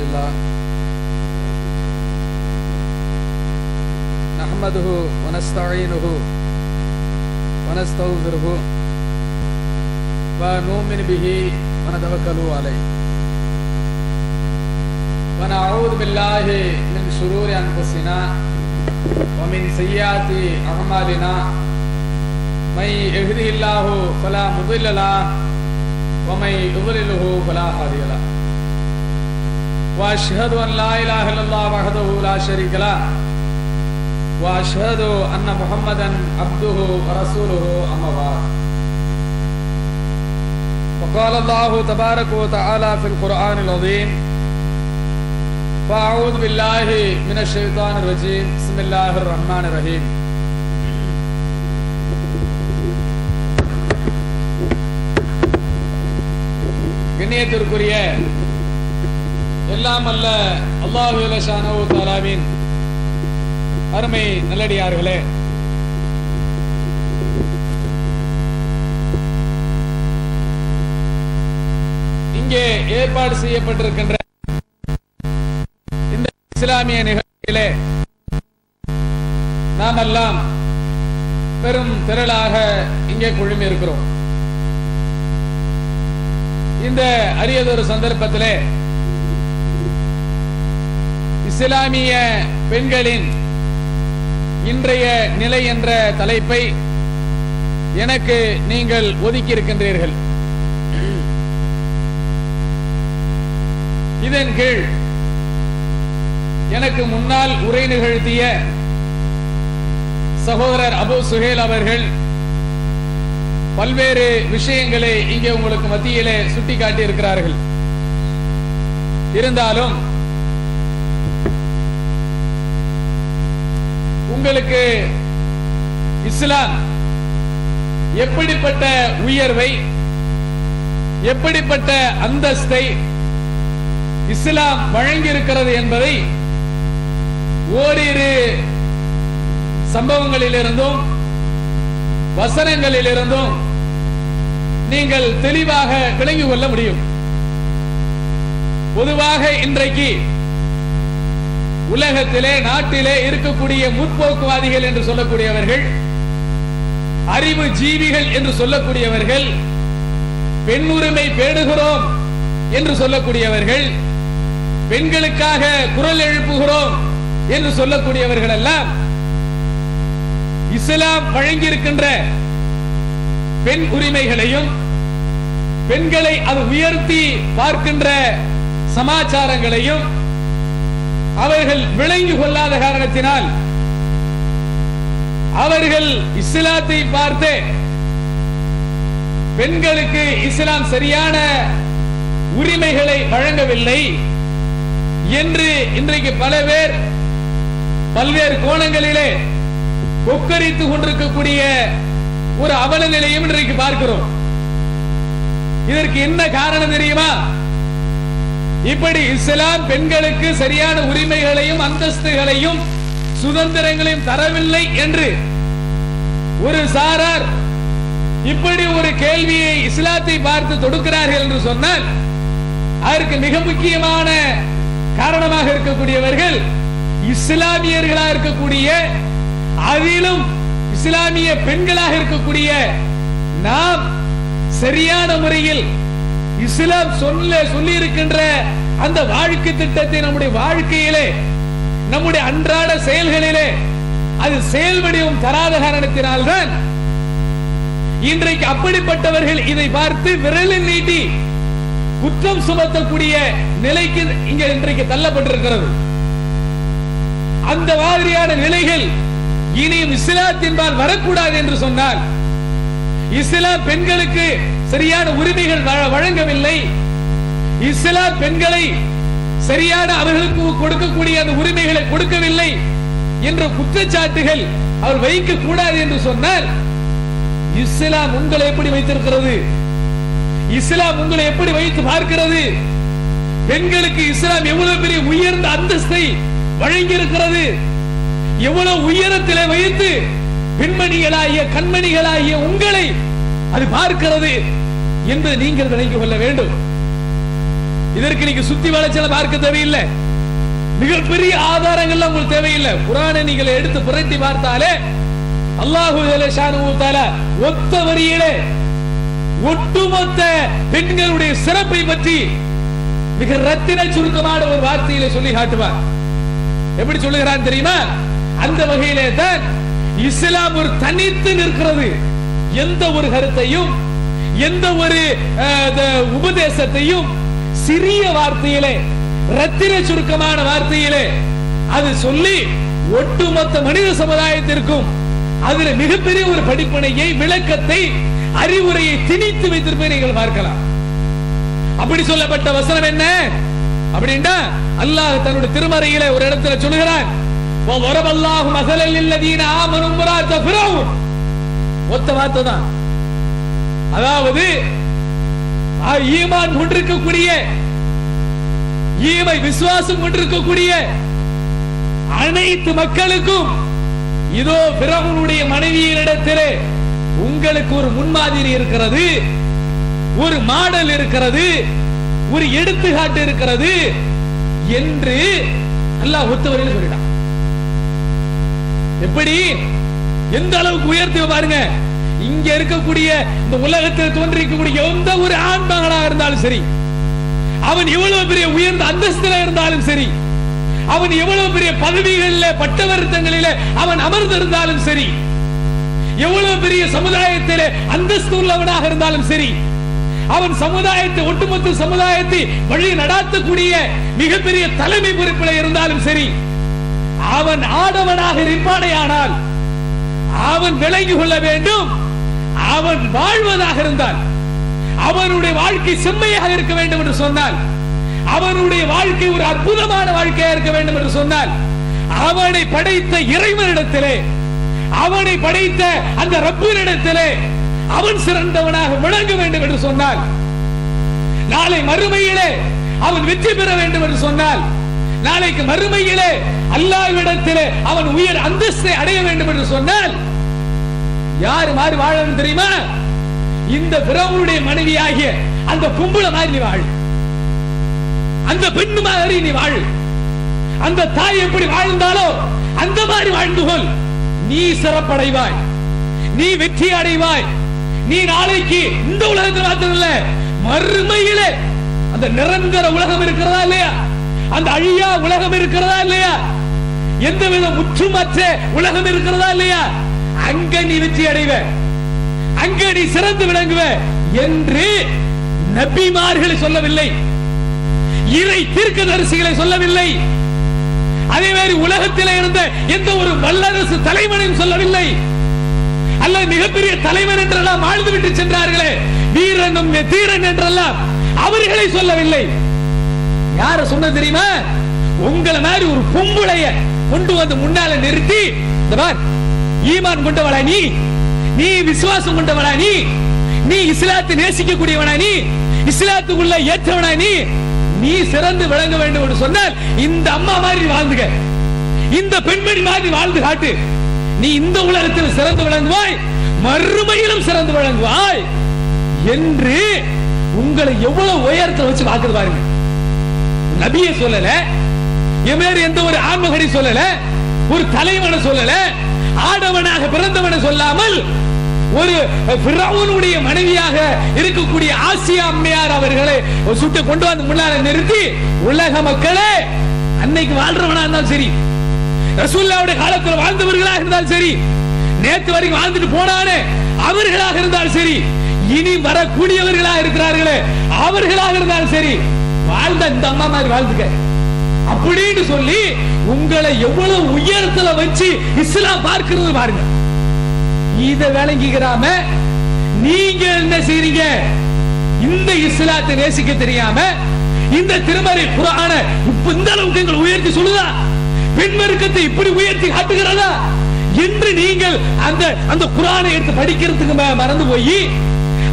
لله نحمده ونستعينه ونستغفره ونؤمن به ونتوكل عليه ونعوذ بالله من شرور أنفسنا ومن سيئات أعمالنا من يهده الله فلا مضل له ومن يضلله فلا هادي له وأشهد أن لا إله إلا الله وحده لا شريك له وأشهد أن محمدا عبده ورسوله أما بعد وقال الله تبارك وتعالى في القرآن العظيم فأعوذ بالله من الشيطان الرجيم بسم الله الرحمن الرحيم கண்ணியத்திற்குரிய எல்லாம் அல்ல அல்லாஹ் ஜல்லஷானஹு தஆலாவின் அருமை நல்லடியார்களே, இங்கே ஏற்பாடு செய்யப்பட்டிருக்கின்ற இந்த இஸ்லாமிய நிகழ்ச்சியிலே நாமெல்லாம் பெரும் திரளாக இங்கே குழுமி இருக்கிறோம். இந்த அரியதொரு சந்தர்ப்பத்திலே இஸ்லாமிய பெண்களின் இன்றைய நிலை என்ற தலைப்பை எனக்கு நீங்கள் ஒதுக்கி இருக்கின்றீர்கள். இதன் கீழ் எனக்கு முன்னால் உரை நிகழ்த்திய சகோதரர் அபு சுஹேல் அவர்கள் பல்வேறு விஷயங்களை இங்கே உங்களுக்கு மத்தியிலே சுட்டிக்காட்டி இருக்கிறார்கள். இருந்தாலும் உங்களுக்கு இஸ்லாம் எப்படிப்பட்ட உயர்வை, எப்படிப்பட்ட அந்தஸ்தை இஸ்லாம் வழங்கியிருக்கிறது என்பதை ஓரிரு சம்பவங்களிலிருந்தும் வசனங்களிலிருந்தும் நீங்கள் தெளிவாக விளங்கிக் கொள்ள முடியும். பொதுவாக இன்றைக்கு உலகத்திலே நாட்டிலே இருக்கக்கூடிய முற்போக்குவாதிகள் என்று சொல்லக்கூடியவர்கள், அறிவு ஜீவிகள் என்று சொல்லக்கூடியவர்கள், பெண் உரிமை பேணுகிறோம் என்று சொல்லக்கூடியவர்கள், பெண்களுக்காக குரல் எழுப்புகிறோம் என்று சொல்லக்கூடியவர்கள் எல்லாம் இஸ்லாம் வழங்கியிருக்கின்ற பெண் உரிமைகளையும் பெண்களை அது உயர்த்தி பார்க்கின்ற சமாச்சாரங்களையும் அவர்கள் விளங்கி கொள்ளாத காரணத்தினால் அவர்கள் இஸ்லாத்தை பார்த்து பெண்களுக்கு இஸ்லாம் சரியான உரிமைகளை வழங்கவில்லை என்று இன்றைக்கு பல பேர் பல்வேறு கோணங்களிலே கொக்கரித்துக் கொண்டிருக்கக்கூடிய ஒரு அவல நிலையும் இன்றைக்கு பார்க்கிறோம். இதற்கு என்ன காரணம் தெரியுமா? இப்படி இஸ்லாம் பெண்களுக்கு சரியான உரிமைகளையும் அந்தஸ்துகளையும் சுதந்திரங்களையும் தரவில்லை என்று ஒரு சாரார் இப்படி ஒரு கேள்வியை இஸ்லாத்தை பார்த்து தொடுக்கிறார்கள் என்று சொன்னால் அதற்கு மிக முக்கியமான காரணமாக இருக்கக்கூடியவர்கள் இஸ்லாமியர்களாக இருக்கக்கூடிய, அதிலும் இஸ்லாமிய பெண்களாக இருக்கக்கூடிய நாம் சரியான முறையில் இஸ்லாம் சொல்லி இருக்கின்ற அந்த வாழ்க்கை திட்டத்தை நம்முடைய வாழ்க்கையிலே, நம்முடைய அன்றாட செயல்களிலே அது செயல் வடிவம் தராத காரணத்தினால்தான் இன்றைக்கு அப்படிப்பட்டவர்கள் இதை பார்த்து விரலில் நீட்டி குற்றம் சுமத்தக்கூடிய நிலைக்கு இங்கே இன்றைக்கு தள்ளப்பட்டிருக்கிறது. அந்த மாதிரியான நிலைகள் இனியும் இஸ்லாத்தின்பால் வரக்கூடாது என்று சொன்னால், இஸ்லாம் பெண்களுக்கு சரியான உரிமைகள் வழங்கவில்லை, இஸ்லாம் பெண்களை சரியான அவர்களுக்கு கொடுக்கக்கூடிய அந்த உரிமைகளை கொடுக்கவில்லை என்ற குற்றச்சாட்டுகள் அவர் வைக்க கூடாது என்று சொன்னால், இஸ்லாம் உங்களை எப்படி வைத்திருக்கிறது? இஸ்லாம் உங்களை எப்படி வைத்து பார்க்கிறது? பெண்களுக்கு இஸ்லாம் எவ்வளவு பெரிய உயர்ந்த அந்தஸ்தை வழங்கி இருக்கிறது, எவ்வளவு உயரத்திலே வைத்து பெண்மணிகளாகிய கண்மணிகளாகிய உங்களை அது பார்க்கிறது என்பதை நீங்கள் விளங்கிக் கொள்ள வேண்டும். இதற்கு நீங்க சுத்தி வளைச்சல பார்க்க தேவையில்லை, மிகப்பெரிய ஆதாரங்கள் உங்களுக்கு தேவையில்லை. குர்ஆனை நீங்கள் எடுத்து புரட்டி பார்த்தாலே அல்லாஹு ஜல்லஷானு தஆலா ஒத்த வரியிலே ஒட்டுமொத்த பெண்களுடைய சிறப்பை பற்றி மிக ரத்தின சுருக்கமான ஒரு வார்த்தையிலே சொல்லி காட்டுவார். எப்படி சொல்லுகிறான் தெரியுமா? அந்த வகையிலே தான் இஸ்லாம் ஒரு தனித்து நிற்கிறது. எந்த ஒரு கருத்தையும் எந்த ஒரு உபதேசத்தையும் சிறிய வார்த்தையிலே ரத்தின சுருக்கமான வார்த்தையிலே அது சொல்லி ஒட்டுமொத்த மனித சமுதாயத்திற்கும் அதுல மிகப்பெரிய ஒரு படிப்பினையை, விளக்கத்தை, அறிவுரையை திணித்து வைத்திருப்பதை நீங்கள் பார்க்கலாம். அப்படி சொல்லப்பட்ட வசனம் என்ன அப்படின்னா, அல்லாஹ் தன்னுடைய திருமறையிலே ஒரு இடத்துல சொல்கிறான், வரபல்லாஹு மஸலல் லல்லதீன ஆமனு இம்ராஅத ஃபிரௌன். ஒத்த வார்த்தை தான். அதாவது ஈமான் கொண்டிருக்கக்கூடிய, ஈமை விசுவாசம் கொண்டிருக்கக்கூடிய அனைத்து மக்களுக்கும் இதோ ஃபிரௌனுடைய மனைவியினிடத்திலே உங்களுக்கு ஒரு முன்மாதிரி இருக்கிறது, ஒரு மாடல் இருக்கிறது, ஒரு எடுத்துக்காட்டு இருக்கிறது என்று அல்லாஹ் ஒத்தவரையில் சொல்லிட்டான். எப்படி, எந்த அளவுக்கு உயர்த்தி பாருங்க. இங்க இருக்கக்கூடிய இந்த உலகத்தில் தோன்றிருக்கக்கூடிய எந்த ஒரு ஆண் மகனாக இருந்தாலும் சரி, அவன் எவ்வளவு பெரிய உயர்ந்த அந்தஸ்தில இருந்தாலும் சரி, அவன் எவ்வளவு பெரிய பதவிகளில் பட்டவர்த்தங்களிலே அவன் அமர்ந்திருந்தாலும் சரி, எவ்வளவு பெரிய சமுதாயத்திலே அந்தஸ்து உள்ளவனாக இருந்தாலும் சரி, அவன் சமுதாயத்தை, ஒட்டுமொத்த சமுதாயத்தை வழி நடாத்தக்கூடிய மிகப்பெரிய தலைமை பொறுப்பில் இருந்தாலும் சரி, அவன் ஆடவனாக இருப்பானேயானால் அவன் விளங்கி கொள்ள வேண்டும், அவன் வாழ்வதாக இருந்தால், அவனுடைய வாழ்க்கை செம்மையாக இருக்க வேண்டும் என்று சொன்னால், அவனுடைய வாழ்க்கை ஒரு அற்புதமான வாழ்க்கையாக இருக்க வேண்டும் என்று சொன்னால், அவனை படைத்த இறைவனிடத்திலே, அவனை படைத்த அந்த ரப்பினிடத்திலே அவன் சிறந்தவனாக விளங்க வேண்டும் என்று சொன்னால், நாளை மறுமையிலே அவன் வெற்றி பெற வேண்டும் என்று சொன்னால், நாளைக்கு மறுமையிலே அல்லாஹ்விடத்திலே அவன் உயர் அந்தஸ்தை அடைய வேண்டும் என்று சொன்னால், யார் மாதிரி வாழணும் தெரியுமா? இந்த ஃபிரௌனுடைய மனைவியாகிய அந்த பொம்பளை மாதிரி நீ வாழு, அந்த பெண்ணு மாதிரி நீ வாழு, அந்த தாய் எப்படி வாழ்ந்தாலோ அந்த மாதிரி வாழ்ந்து கொள். நீ சிறப்படைவாய், நீ வெற்றி அடைவாய். நீ நாளைக்கு இந்த உலகத்தில் மாத்திரம் இல்ல, மறுமையிலே அந்த நிரந்தர உலகம் இருக்கிறதா இல்லையா, அந்த அழியா உலகம் இருக்கிறதா இல்லையா, எந்தவித முற்றுமற்ற உலகம் இருக்கிறதா இல்லையா, அங்க நீ வெற்றி அடைவ, அங்க நீ சிறந்து விளங்குவ என்று நபிமார்களை சொல்லவில்லை, இறை தீர்க்கதரிசிகளை சொல்லவில்லை, அதே மாதிரி உலகத்தில் இருந்த எந்த ஒரு வல்லரசு தலைவனையும் சொல்லவில்லை, அல்ல மிகப்பெரிய தலைவர் என்றெல்லாம் வாழ்ந்து விட்டு சென்றார்களே, வீரனும் தீரன் என்றெல்லாம் அவர்களை சொல்லவில்லை. யார சொன்ன தெரியுமா? உங்களை மாதிரி ஒரு பொம்பளைய கொண்டு வந்து முன்னால நிறுத்தி, ஈமான் கொண்டவளா நீ, நீ விசுவாசம் கொண்டவளா நீ, நீ இஸ்லாத்தை நேசிக்கக்கூடியவனா நீ, இஸ்லாத்துக்குள்ள ஏற்றவனா நீ, நீ சிறந்து விளங்க வேண்டும் என்று சொன்னால் இந்த அம்மா மாதிரி வாழ்ந்துக, இந்த பெண்மணி மாதிரி வாழ்ந்து காட்டு. நீ இந்த உலகத்தில் சிறந்து விளங்குவாய், மறுமையிலும் சிறந்து விளங்குவாய் என்று உங்களை எவ்வளவு உயரத்தை வச்சு பார்க்கிறது பாருங்க. நபியை சொல்லல, எந்த ஒரு ஆன்மகனை சொல்லல, ஒரு தலைவனை சொல்லல, ஆடவனாக பிறந்தவனை சொல்லாமல் ஒரு ஃபிரௌனுடைய மனைவியாக இருக்கக்கூடிய ஆசியா அம்மையார் அவர்களை சுட்டு கொண்டு வந்து முன்னால நிறுத்தி, உலக மக்களே, அன்னைக்கு வாழ்றவனா இருந்தாலும் சரி, ரசூலுல்லாஹ்வுடைய காலத்தில் வாழ்ந்தவர்களாக இருந்தாலும் சரி, நேற்று வரைக்கும் வாழ்ந்துட்டு போனானே அவர்களாக இருந்தாலும் சரி, இனி வரக்கூடியவர்களாக இருக்கிறார்களே அவர்களாக இருந்தாலும் சரி, வாழ்ந்த இந்த அம்மா மாதிரி வாழ்ந்துக்க அப்படின்னு சொல்லி உங்களை எவ்வளவு உயரத்துல வச்சு இஸ்லாம் பார்க்கிறது பாருங்க. இத விளங்கிக்கிறாம நீங்க என்ன செய்றீங்க? இந்த இஸ்லாத்தை நேசிக்க தெரியாம இந்த திருமறை குர்ஆனை இப்ப இந்த அளவுக்கு எங்களை உயர்த்தி சொல்லுதா, பெண்மருக்கத்தை இப்படி உயர்த்தி காட்டுகிறதா என்று நீங்கள் அந்த குர்ஆனை எடுத்து படிக்கிறதுக்கு மறந்து போய்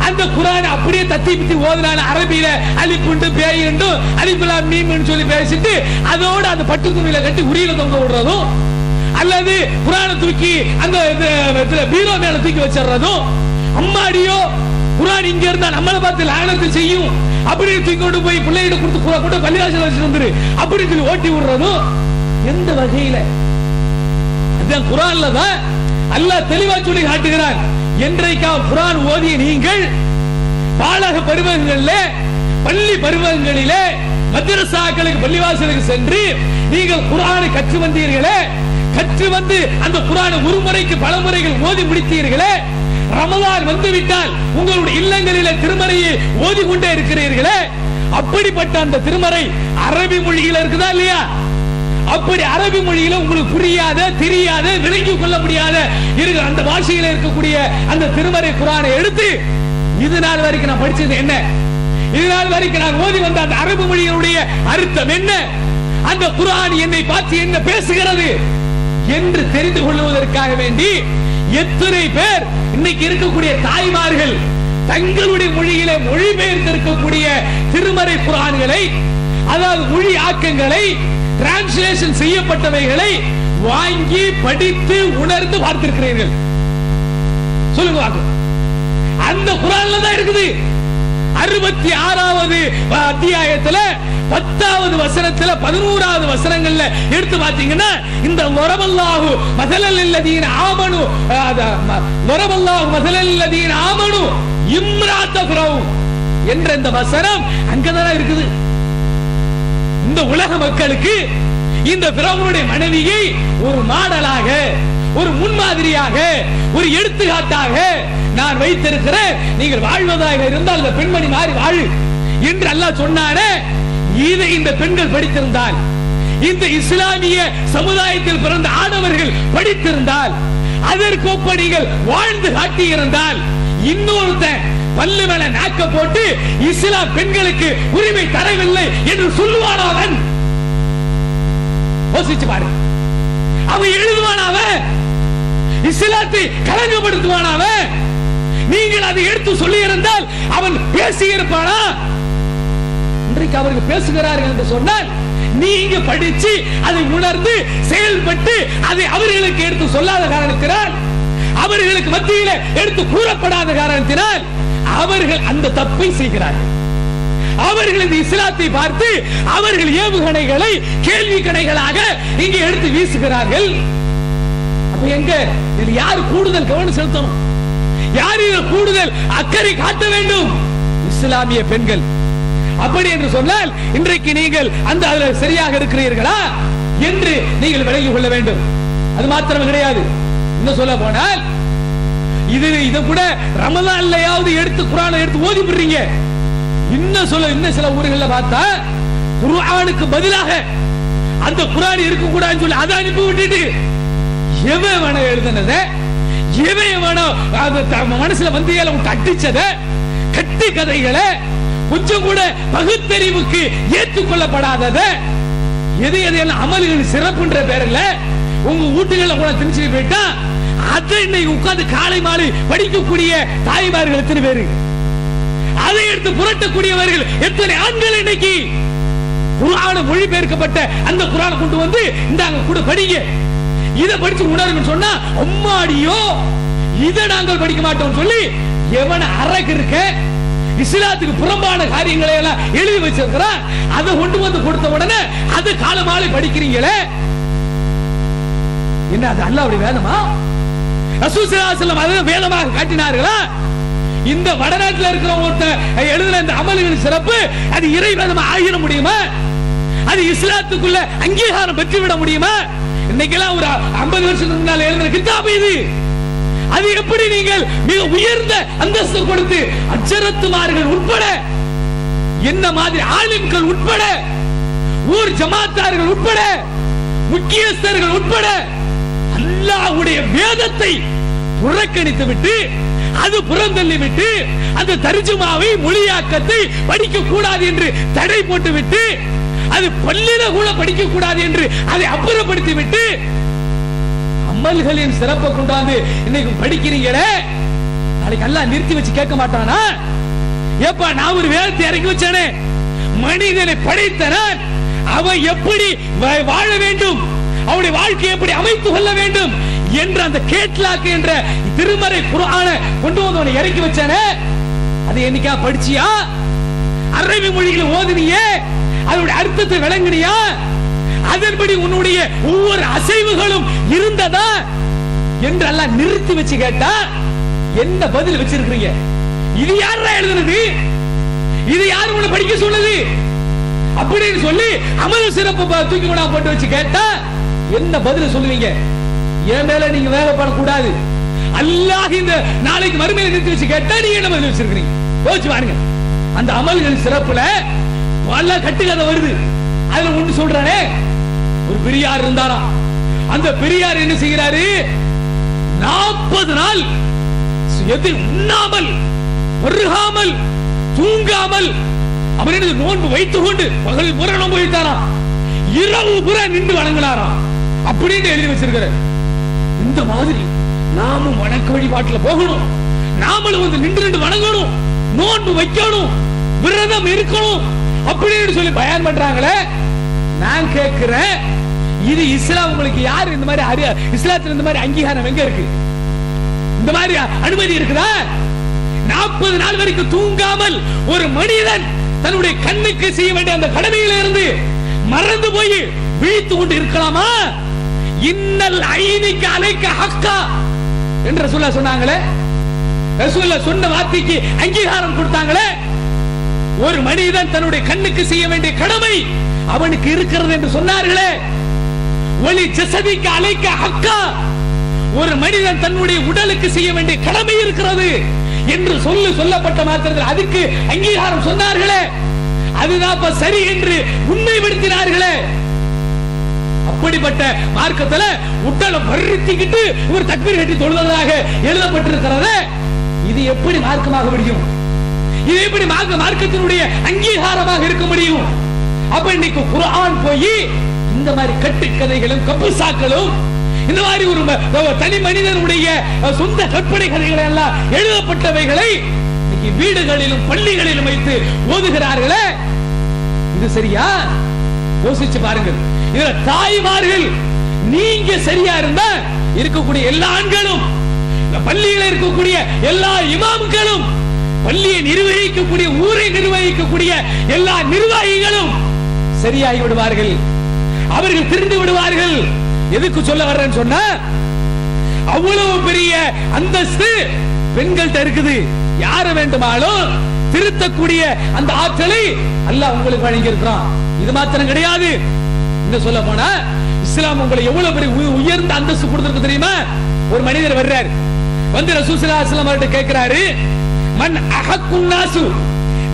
அந்த குர்ஆனை அப்படியே தத்தி பித்தி ஓதுனால அரபியில அலிப்புண்டு பேயுண்டு அலிஃபுலாம் மீம்னு சொல்லி பேசிட்டு அதோட அந்த பட்டு துணியில கட்டி உரியில தொங்க விடுறதும், அல்லது குர்ஆனை தூக்கி அந்த பீரோ மேல தூக்கி வச்சிடுறதும், அம்மாடியோ குர்ஆன் இங்க இருந்தா நம்மளை பார்த்து லானத்து செய்யும் அப்படி தூக்கி கொண்டு போய் பிள்ளைகிட்ட கொடுத்து கொண்டு பள்ளிவாசல் வச்சுட்டு வந்துரு அப்படி சொல்லி ஓட்டி விடுறதும் எந்த வகையில? அதான் குர்ஆன்ல தான் அல்லாஹ் தெளிவா சொல்லி காட்டுகிறான். என்றைக்கா குர்ஆன் ஓதிய நீங்கள் பாலக பருவங்களிலே பள்ளி பருவங்களிலே மதரசாக்களுக்கு பள்ளிவாசலுக்கு சென்று நீங்கள் குர்ஆனை கற்று வந்தீர்களே, கற்று வந்து அந்த குர்ஆனை ஒரு முறைக்கு பல முறைகள் ஓதி முடித்தீர்களே, ரமலான் வந்து விட்டால் உங்களுடைய இல்லங்களிலே திருமறையை ஓதி கொண்டே இருக்கிறீர்களே, அப்படிப்பட்ட அந்த திருமறை அரபி மொழியில இருக்குதா இல்லையா? அப்படி அரபி மொழியில உங்களுக்கு புரியாத தெரியாத விளங்கிக் கொள்ள முடியாத இருக்கிற அந்த பாஷையில இருக்கக்கூடிய அந்த திருமறை குர்ஆனை எடுத்து இது நாள் வரைக்கும் நான் படிச்சது என்ன, இது நாள் வரைக்கும் நான் ஓதி வந்த அந்த அரபு மொழியினுடைய அர்த்தம் என்ன, அந்த குர்ஆன் என்னை பார்த்து என்ன பேசுகிறது என்று தெரிந்து கொள்வதற்காக வேண்டி எத்தனை பேர் இன்னைக்கு இருக்கக்கூடிய தாய்மார்கள் தங்களுடைய மொழியிலே மொழிபெயர்த்து இருக்கக்கூடிய திருமறை குர்ஆன்களை, அதாவது மொழி ஆக்கங்களை, டிரான்ஸ்லேஷன் செய்யப்பட்டவைகளை வாங்கி படித்து உணர்ந்து பார்த்திருக்கிறீர்கள்? சொல்லுங்க. அந்த குர்ஆன்ல தான் இருக்குது. 66வது அத்தியாயத்துல 10வது வசனத்துல 11வது வசனங்கள்ல எடுத்து பாத்தீங்கன்னா இந்த வரவல்லாஹு மஸலல் லல்லதீன ஆமனு வரவல்லாஹு மஸலல் லல்லதீன ஆமனு இம்ராத ஃபிரௌன் என்ற இந்த வசனம் அங்கதான் இருக்குது. இந்த உலக மக்களுக்கு இந்த ஃபிரௌனுடைய மனைவியை ஒரு மாடலாக, ஒரு முன்மாதிரியாக, ஒரு எடுத்துக்காட்டாக நான் வைத்திருக்கிறேன். நீங்கள் வாழ்வதாக இருந்தால் இந்த பெண்மணி மாறி வாழு என்று அல்லாஹ் சொன்னானே, இதை இந்த பெண்கள் படித்திருந்தால், இந்த இஸ்லாமிய சமுதாயத்தில் பிறந்த ஆடவர்கள் படித்திருந்தால், அதற்கொப்ப நீங்கள் வாழ்ந்து காட்டியிருந்தால், இன்னொருத்தன் பல்லு மேல நாக்க போட்டு இஸ்லாம் பெண்களுக்கு உரிமை தரவில்லை என்று சொல்லுவான். அவன் யோசிச்சு பாரு. அவன் எழுதுவான், அவன் இஸ்லாத்தை களங்கப்படுத்துவான். அவன் நீங்கள் அதை எடுத்து சொல்லி இருந்தால் அவன் பேசியிருப்பானா? இன்றைக்கு அவர்கள் பேசுகிறார்கள் என்று சொன்னால் நீங்க படிச்சு அதை உணர்ந்து செயல்பட்டு அதை அவர்களுக்கு எடுத்து சொல்லாத காரணத்தினால், அவர்களுக்கு மத்தியில எடுத்து கூறப்படாத காரணத்தினால் அவர்கள் அந்த தப்பை செய்கிறார்கள். அவர்கள் இந்த இஸ்லாத்தை பார்த்து அவர்கள் ஏவுகணைகளை கேள்வி கணைகளாக இங்கே எடுத்து வீசுகிறார்கள். அப்ப எங்க இது யார் கூடுதல் கவனம் செலுத்தணும்? யார் இதில் கூடுதல் அக்கறை காட்ட வேண்டும்? இஸ்லாமிய பெண்கள். அப்படி என்று சொன்னால் இன்றைக்கு நீங்கள் அந்த அதில் சரியாக இருக்கிறீர்களா என்று நீங்கள் விளங்கிக் கொள்ள வேண்டும். அது மாத்திரம் கிடையாது. இன்னும் சொல்ல போனால் இது கூட ரமலான்லயாவது எடுத்து குர்ஆனை எடுத்து ஓதி விடுறீங்க. இன்னும் சில ஊர்களில் பார்த்தா குர்ஆனுக்கு பதிலாக அந்த குர்ஆன் இருக்க கூடாதுன்னு சொல்லி அதை அனுப்பி விட்டுட்டு எவன் வேணா எழுதுனத, எவன் வேணா மனசுல வந்து அடிச்சத, கட்டி கதைகளை கொஞ்சம் கூட பகுத்தறிவுக்கு ஏற்றுக்கொள்ளப்படாதத, எதையெல்லாம் அமல்கள் சிறப்புன்ற பேர்ல உங்க வீட்டுகளை கூட திணிச்சு போயிட்டா அதை இன்னைக்கு உட்கார்ந்து காலை மாலை படிக்கக்கூடிய தாய்மார்கள் எத்தனை பேரு, அதை எடுத்து புரட்டக்கூடியவர்கள் எத்தனை ஆண்கள் இன்னைக்கு குர்ஆன் மொழிபெயர்க்கப்பட்ட அந்த குர்ஆனை கொண்டு வந்து இந்தாங்க கூட படிங்க, இதை படிச்சு உணருங்க சொன்னா அம்மாடியோ இதை நாங்கள் படிக்க மாட்டோம் சொல்லி எவன அரக்கு இருக்க இஸ்லாத்துக்கு புறம்பான காரியங்களை எல்லாம் எழுதி வச்சிருக்கிறான், அதை கொண்டு வந்து கொடுத்த உடனே அது காலமாலை படிக்கிறீங்களே, என்ன அது அல்லாஹ்வுடைய வேதமா? ரசூல் ஸல்லல்லாஹு அலைஹி வஸல்லம் அதை வேதமாக காட்டினார்களா? இந்த வடநாட்டில் இருக்கிற ஒருத்தர் எழுதின இந்த அமல்களின் சிறப்பு அது இறை வேதமா ஆகிட முடியுமா? அது இஸ்லாத்துக்குள்ள அங்கீகாரம் பெற்றுவிட முடியுமா? இன்னைக்கெல்லாம் ஒரு 50 வருஷத்துக்கு முன்னால் எழுதின கிதாப் இது. அது எப்படி நீங்கள் மிக உயர்ந்த அந்தஸ்து கொடுத்து அஜரத்துமார்கள் உட்பட, என்ன மாதிரி ஆலிம்கள் உட்பட, ஊர் ஜமாத்தார்கள் உட்பட, முக்கியஸ்தர்கள் உட்பட அல்லாஹ்வுடைய வேதத்தை புறக்கணித்து விட்டு, அது புறந்தள்ளி விட்டு, அந்த தர்ஜுமாவை மொழியாக்கத்தை படிக்க கூடாது என்று தடை போட்டு விட்டு, அது பள்ளியில கூட படிக்க கூடாது என்று அதை அப்புறப்படுத்தி விட்டு அமல்களின் சிறப்பை கொண்டாந்து இன்னைக்கு படிக்கிறீங்களே, நாளைக்கு அல்லாஹ் நிறுத்தி வச்சு கேட்க மாட்டானா? ஏப்பா நான் ஒரு வேதத்தை இறக்கி வச்சானே, மனிதனை படைத்தனான், அவன் எப்படி வாழ வேண்டும், அவனுடைய வாழ்க்கையை எப்படி அமைத்துக் கொள்ள வேண்டும் என்ற அந்த கேட்லாக் என்ற திருமறை குர்ஆனை கொண்டு வந்து அவனை இறக்கி வச்சானே, அதை என்னைக்கா படிச்சியா? அரபி மொழிகளை ஓதுனியே, அதோட அர்த்தத்தை விளங்குனியா? அதன்படி உன்னுடைய ஒவ்வொரு அசைவுகளும் இருந்ததா என்றெல்லாம் நிறுத்தி வச்சு கேட்டா என்ன பதில் வச்சிருக்கீங்க? இது யாரா எழுதுனது? இது யாரு உங்களை படிக்க சொன்னது? அப்படின்னு சொல்லி அமல் சிறப்பு தூக்கி கொண்டா போட்டு வச்சு கேட்டா என்ன பதில் சொல்லுவீங்க? என் மேல நீங்க வேகப்படக்கூடாது. அல்லாஹ் இந்த நாளைக்கு மறுமையில நிறுத்தி வச்சு கேட்டா நீங்க என்ன பதில் வச்சிருக்கீங்க? யோசிச்சு பாருங்க. அந்த அமல்கள் சிறப்புல பல கட்டுக்கதை வருது. அதுல ஒண்ணு சொல்றானே, ஒரு பெரியார் இருந்தாராம். அந்த பெரியார் என்ன செய்கிறாரு? 40 நாள் எது உண்ணாமல் பருகாமல் தூங்காமல் அப்படின்னு நோன்பு வைத்துக் கொண்டு பகல் பூரா நோன்பு வைத்தாராம், இரவு பூரா நின்று வணங்கினாராம் அப்படின்னு எழுதி வச்சிருக்கிறார். இந்த மாதிரி நாமும் வணக்க வழிபாட்டுல போகணும், நாமளும் வந்து நின்று வணங்கணும், நோன்பு வைக்கணும், விரதம் இருக்கணும் அப்படின்னு சொல்லி பயான் பண்றாங்களே. நான் கேட்கிறேன், இது இஸ்லாம் உங்களுக்கு யாரு இந்த மாதிரி இஸ்லாத்துல இந்த மாதிரி அங்கீகாரம் எங்க இருக்கு? இந்த மாதிரி அனுமதி இருக்குதா? 40 நாள் வரைக்கும் தூங்காமல் ஒரு மனிதன் தன்னுடைய கண்ணுக்கு செய்ய வேண்டிய அந்த கடமையில இருந்து மறந்து போய் விழித்து கொண்டு இருக்கலாமா? இன்னல் ஐனிக்க அலைக்க ஹக்கா என்று ரசூலுல்லாஹ் சொன்னாங்களே. ரசூலுல்லாஹ் சொன்ன வார்த்தைக்கு அங்கீகாரம் கொடுத்தாங்களே. ஒரு மனிதன் தன்னுடைய கண்ணுக்கு செய்ய வேண்டிய கடமை அவனுக்கு இருக்கிறது என்று சொன்னார்களே. ஒலி ஜஸதிக்க அலைக்க ஹக்கா, ஒரு மனிதன் தன்னுடைய உடலுக்கு செய்ய வேண்டிய கடமை இருக்கிறது என்று சொல்லப்பட்ட மாத்திரத்தில் அதுக்கு அங்கீகாரம் சொன்னார்களே. அதுதான் சரி என்று உண்மைப்படுத்தினார்களே. அப்படிப்பட்ட மார்க்கத்துல உடலை வருத்திக்கிட்டு ஒரு தக்பீர் கட்டி தொழுவதாக எழுதப்பட்டிருக்கிறது. இது எப்படி மார்க்கமாக முடியும்? இது எப்படி மார்க்கத்தினுடைய அங்கீகாரமாக இருக்க முடியும்? அப்ப இன்னைக்கு குர்ஆன் போய் இந்த மாதிரி கட்டுக்கதைகளும் கப்புசாக்களும் இந்த மாதிரி ஒரு தனி மனிதனுடைய சொந்த கற்பனை கதைகளை எல்லாம் எழுதப்பட்டவைகளை இன்னைக்கு வீடுகளிலும் பள்ளிகளிலும் வைத்து ஓதுகிறார்களே. இது சரியா? யோசிச்சு பாருங்கள். இதுல தாய்மார்கள் நீங்க சரியா இருந்தா இருக்கக்கூடிய எல்லா ஆண்களும், பள்ளியில் இருக்கக்கூடிய எல்லா இமாம்களும், பள்ளியை நிர்வகிக்கக்கூடிய ஊரை நிர்வகிக்கக்கூடிய எல்லா நிர்வாகிகளும் சரியாகி விடுவார்கள். அவர்கள் திருந்து விடுவார்கள். எதுக்கு சொல்ல வர்றேன்னு சொன்னா, அவ்வளவு பெரிய அந்தஸ்து பெண்கள்ட்ட இருக்குது. யாரு வேண்டுமானாலும் திருத்தக்கூடிய அந்த ஆற்றலை அல்லாஹ் உங்களுக்கு வழங்கி இருக்கிறான். இது மாத்திரம் கிடையாது. என்ன சொல்ல போனா, இஸ்லாம் உங்களை எவ்வளவு பெரிய உயர்ந்த அந்தஸ்து கொடுத்திருக்கு தெரியுமா? ஒரு மனிதர் வர்றாரு, வந்து ரசூல் ஸல்லல்லாஹு அலைஹி வஸல்லம் அவர்கிட்ட கேட்கிறாரு, மன் அஹக்குன் நாசு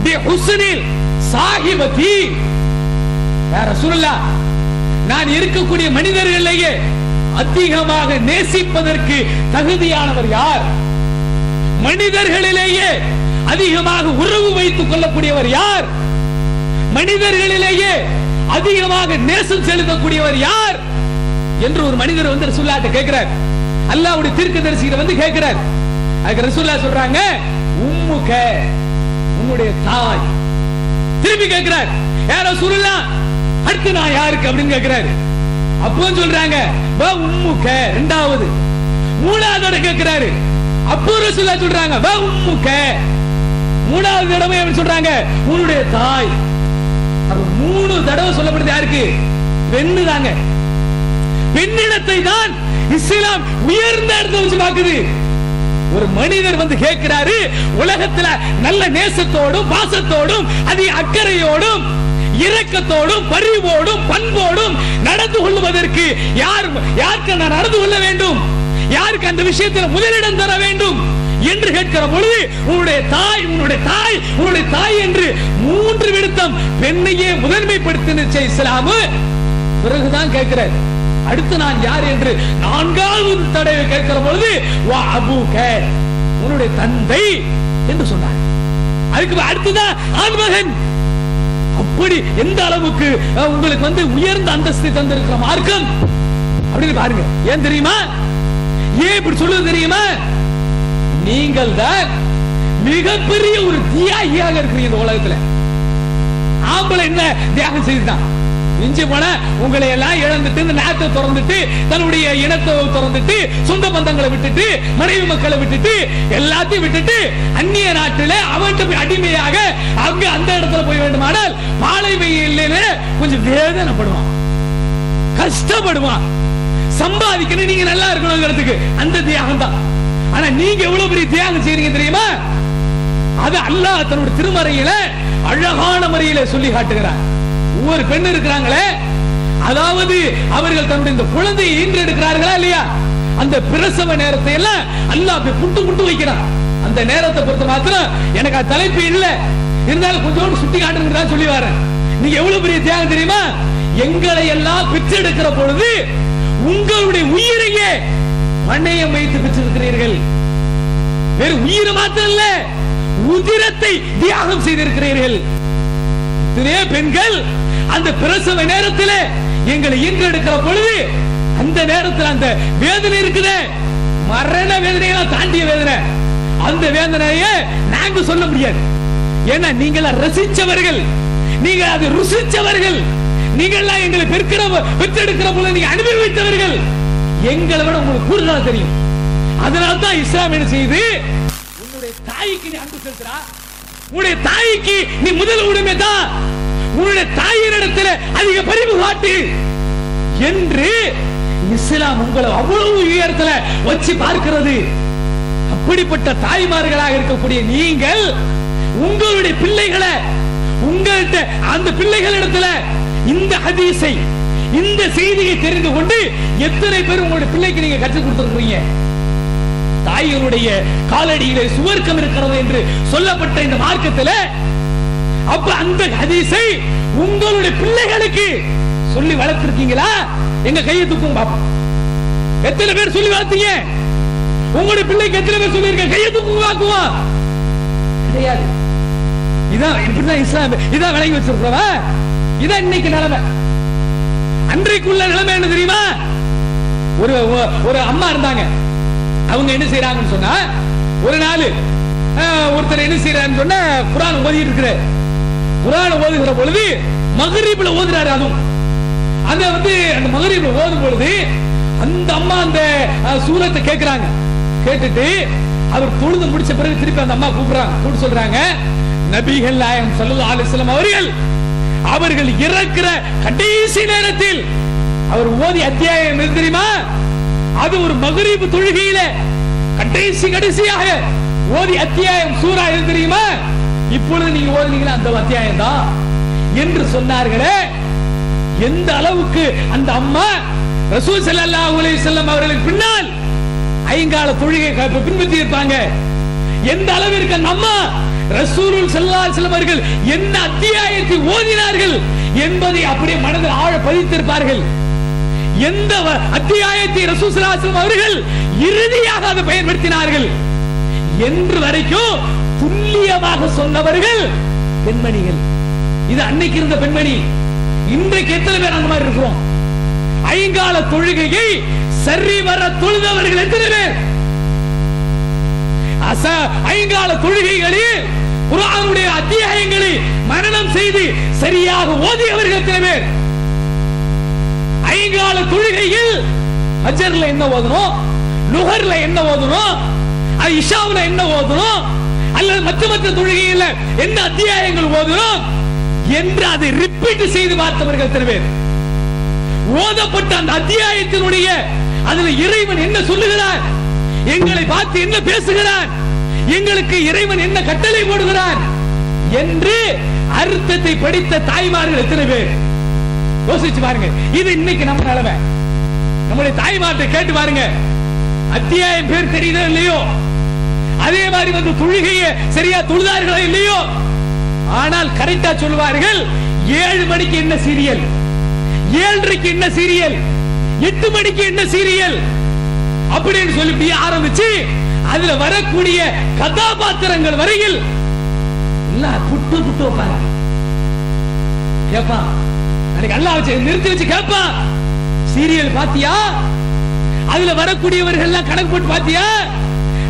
பி ஹுஸ்னில் சாஹிபதி. யா ரசூலுல்லாஹ், நான் இருக்கக்கூடிய மனிதர்களிலேயே அதிகமாக நேசிப்பதற்கு தகுதியானவர் யார்? மனிதர்களிலேயே அதிகமாக உறவு வைத்துக் கொள்ளக்கூடியவர் யார்? மனிதர்களிலேயே அதிகமாக நேசம் செலுத்தக்கூடியவர் யார் என்று ஒரு மனிதர் வந்து ரசூலுல்லாஹ்ட்ட கேட்கிறார். அல்லாஹ்வுடைய தீர்க்கதரிசிகிட்ட வந்து கேட்கிறார். அதுக்கு ரசூலுல்லாஹ் சொல்றாங்க, உம்முக, உன்னுடைய தாய். திருப்பி கேட்கிறார், யா ரசூலுல்லாஹ், அடுத்து நான் யாருக்கு அப்படின்னு கேட்கிறாரு. அப்போ சொல்றாங்க, வா உம்முக, இரண்டாவது. மூணாவது கேட்கிறாரு. அப்போ ரசூலுல்லாஹ் சொல்றாங்க, வா உம்முக. மூணாவது தடவை எப்படி சொல்றாங்க? உன்னுடைய தாய். அப்ப 3 தடவை சொல்லப்படுது யாருக்கு? பெண்ணு தாங்க. பெண்ணிடத்தை தான் இஸ்லாம் உயர்ந்த இடத்தை வச்சு பாக்குது. ஒரு மனிதர் வந்து கேட்கிறாரு, உலகத்துல நல்ல நேசத்தோடும் பாசத்தோடும் அதிக அக்கறையோடும் இரக்கத்தோடும் பரிவோடும் பண்போடும் நடந்து கொள்வதற்கு யாருக்கு நான் நடந்து கொள்ள வேண்டும், யாருக்கு அந்த விஷயத்தில் முதலிடம் தர வேண்டும் என்று கேட்கிற பொழுது, உன்னுடைய தாய், உன்னுடைய தாய், உன்னுடைய தாய் என்று 3 விடுத்தம் பெண்ணையே முதன்மைப்படுத்தினுச்சு இஸ்லாம். பிறகுதான் கேட்கிறார், அடுத்து நான் யார் என்று 4வது தடவை கேட்கிற பொழுது, வா அபூக, உன்னுடைய தந்தை என்று சொன்னார். அதுக்கு அடுத்துதான் ஆண்மகன். அப்படி எந்த அளவுக்கு உங்களுக்கு வந்து உயர்ந்த அந்தஸ்து தந்திருக்கிற மார்க்கம் அப்படின்னு பாருங்க. ஏன் தெரியுமா? ஏன் இப்படி சொல்லுவது தெரியுமா? நீங்கள் தான் மிகப்பெரிய ஒரு தியாகியாக இருக்கிறீங்க இந்த உலகத்துல. ஆம்பளை என்ன தியாகம் செய்தான்? மிஞ்சி போன உங்களை எல்லாம் இழந்துட்டு இந்த நாட்டை திறந்துட்டு தன்னுடைய இனத்தை திறந்துட்டு சொந்த பந்தங்களை விட்டுட்டு மனைவி மக்களை விட்டுட்டு எல்லாத்தையும் விட்டுட்டு அந்நிய நாட்டிலே அவன் அடிமையாக அங்க அந்த இடத்துல போய் வேண்டுமானால் மாலை வெயில்ல கொஞ்சம் வேதனைப்படுவான், கஷ்டப்படுவான். சம்பாதிக்கணும், நீங்க நல்லா இருக்கணுங்கிறதுக்கு அந்த தியாகம் தான். ஆனா நீங்க எவ்வளவு பெரிய தியாகம் செய்றீங்க தெரியுமா? அது அல்லாஹ் தன்னுடைய திருமறையில அழகான முறையில சொல்லி காட்டுகிறார். ஒவ்வொரு பெண் இருக்கிறாங்களே, அதாவது அவர்கள் தன்னுடைய இந்த குழந்தையை ஈன்றெடுக்கிறார்களா இல்லையா, அந்த பிரசவ நேரத்தை எல்லாம் அல்லாஹ் புட்டு புட்டு வைக்கிறான். அந்த நேரத்தை பொறுத்த மாத்திரம் எனக்கு அது தலைப்பு இல்ல, இருந்தாலும் கொஞ்சோண்டு சுட்டி காட்டுறதுதான் சொல்லி வரேன். நீங்க எவ்வளவு பெரிய தியாகம் தெரியுமா? எங்களை எல்லாம் பெற்றெடுக்கிற பொழுது உங்களுடைய உயிரையே பணயம் வைத்து பெற்றிருக்கிறீர்கள். வேறு உயிரை மாத்திரம் இல்ல, உதிரத்தை தியாகம் செய்திருக்கிறீர்கள். இத்தனை பெண்கள் அந்த பிரசவ நேரத்தில் எங்களை ஈன்றெடுக்கிற பொழுது அந்த நேரத்தில் அந்த வேதனை இருக்குது, மரண வேதனையெல்லாம் தாண்டிய வேதனை. அந்த வேதனையை நாங்க சொல்ல முடியாது. ஏன்னா நீங்கள ரசிச்சவர்கள், நீங்க அதை ருசிச்சவர்கள், நீங்க எங்களை பெற்றெடுக்கிற பொழுது நீங்க அனுபவித்தவர்கள். எங்களை விட உங்களுக்கு கூடுதலா தெரியும். அதனால தான் இஸ்லாம் என்ன செய்து, உன்னுடைய தாய்க்கு நீ அன்பு செலுத்துறா, உன்னுடைய தாய்க்கு நீ முதல் உரிமை தான், உன்னுடைய தாயினிடத்தில் அதிக பரிவு காட்டு என்று இஸ்லாம் உங்களை அவ்வளவு உயரத்துல வச்சு பார்க்கிறது. அப்படிப்பட்ட தாய்மார்களாக இருக்கக்கூடிய நீங்கள் உங்களுடைய பிள்ளைகளை உங்கள்கிட்ட அந்த பிள்ளைகளிடத்துல இந்த ஹதீஸை இந்த செய்தியை தெரிந்து கொண்டு எத்தனை பேர் உங்களுடைய பிள்ளைக்கு நீங்க கற்றுக் கொடுத்திருக்கீங்க? தாயினுடைய காலடியிலே சுவர்க்கம் இருக்கிறது என்று சொல்லப்பட்ட இந்த மார்க்கத்தில் அப்ப அந்த ஹதீஸை உங்களுடைய பிள்ளைகளுக்கு சொல்லி வளர்த்திருக்கீங்களா? எங்க கையை தூக்கும் பாப்போம். எத்தனை பேர் சொல்லி வளர்த்தீங்க? உங்களுடைய பிள்ளைக்கு எத்தனை பேர் சொல்லி இருக்க? கையை தூக்கும் பாக்குவோம். கிடையாது. இதான் இப்படிதான் இஸ்லாம் இதான் விளங்கி வச்சிருக்கிறவா. இதான் இன்னைக்கு நிலைமை. அன்றைக்குள்ள நிலைமை என்ன தெரியுமா? ஒரு அம்மா இருந்தாங்க. அவங்க என்ன செய்யறாங்கன்னு சொன்னா, ஒரு நாள் ஒருத்தர் என்ன செய்யறான்னு சொன்னா குர்ஆன் ஓதிட்டு இருக்கிறார். குர்ஆன் ஓதுகிற பொழுது மக்ரிப்ல ஓதுறாரு. அதுவும் அந்த அந்த மக்ரிப்ல ஓதும் பொழுது அந்த அம்மா அந்த சூரத்தை கேட்கிறாங்க. கேட்டுட்டு அவர் தொழுது முடிச்ச பிறகு திருப்பி அந்த அம்மா கூப்பிடுறாங்க, சொல்றாங்க, நபிகள் நாயகம் ஸல்லல்லாஹு அலைஹி வஸல்லம் அவர்கள் இறக்கிற கடைசி நேரத்தில் அவர் ஓதி அத்தியாயம் எது தெரியுமா? அது ஒரு மக்ரிப் தொழுகையில கடைசியாக ஓதி அத்தியாயம் சூரா எது தெரியுமா? இப்பொழுது நீங்க ஓதுனீங்களா அந்த அத்தியாயம் தான் என்று சொன்னார்களே. எந்த அளவுக்கு அந்த அம்மா ரசூல் ஸல்லல்லாஹு அலைஹி வஸல்லம் அவர்களுக்கு பின்னால் ஐங்கால தொழுகை பின்பற்றி இருப்பாங்க. எந்த அளவிற்கு அந்த அம்மா ரசூல் ஸல்லல்லாஹு அலைஹி வஸல்லம் அவர்கள் என்ன அத்தியாயத்தை ஓதினார்கள் என்பதை அப்படியே மனதில் ஆழ பதித்திருப்பார்கள். எந்த அத்தியாயத்தை ரசூல் ஸல்லல்லாஹு அலைஹி வஸல்லம் அவர்கள் இறுதியாக அதை பயன்படுத்தினார்கள் என்று வரைக்கும் துல்லியமாக சொன்னவர்கள் பெண்மணிகள். இது அன்னைக்கு இருந்த பெண்மணி. இன்றைக்கு எத்தனை பேர் அந்த மாதிரி இருக்கிறோம்? ஐங்கால தொழுகையை சரிவர தொழுதவர்கள் எத்தனை பேர்? ஐங்கால தொழுகைகளில் குர்ஆனுடைய அத்தியாயங்களை மனனம் செய்து சரியாக ஓதியவர்கள் எத்தனை பேர்? ஐங்கால தொழுகையில் ஃபஜ்ர்ல என்ன ஓதணும், லுஹர்ல என்ன ஓதணும், இஷாவுல என்ன ஓதணும், அல்லது மற்ற தொழுகையில் என்ன அத்தியாயங்கள் ஓதணும் என்று அதை ரிப்பீட் செய்து பார்த்தவர்கள் எத்தனை பேர்? ஓதப்பட்ட அந்த அத்தியாயத்தினுடைய அதுல இறைவன் என்ன சொல்லுகிறார், எங்களை பார்த்து என்ன பேசுகிறார், எங்களுக்கு இறைவன் என்ன கட்டளை போடுகிறார் என்று அர்த்தத்தை படித்த தாய்மார்கள் எத்தனை பேர்? யோசிச்சு பாருங்க. இது இன்னைக்கு நம்ம நிலைமை. நம்முடைய தாய்மார்கிட்ட கேட்டு பாருங்க, அத்தியாயம் பேர் தெரியுதோ இல்லையோ, அதே மாதிரி தொழுகையை சரியா தொழுதார்களோ இல்லையோ, ஆனால் கரெக்டா சொல்லுவார்கள் 7 மணிக்கு என்ன சீரியல், 7:30க்கு என்ன சீரியல், 8 மணிக்கு என்ன சீரியல் அப்படின்னு சொல்லி ஆரம்பிச்சு அதுல வரக்கூடிய கதாபாத்திரங்கள் வரையில் புட்டு புட்டு வைப்பாங்க. கேட்பான், அன்னைக்கு அல்லாஹ் வச்சு நிறுத்தி வச்சு கேட்பான், சீரியல் பாத்தியா, அதுல வரக்கூடியவர்கள் எல்லாம் கணக்கு போட்டு பாத்தியா,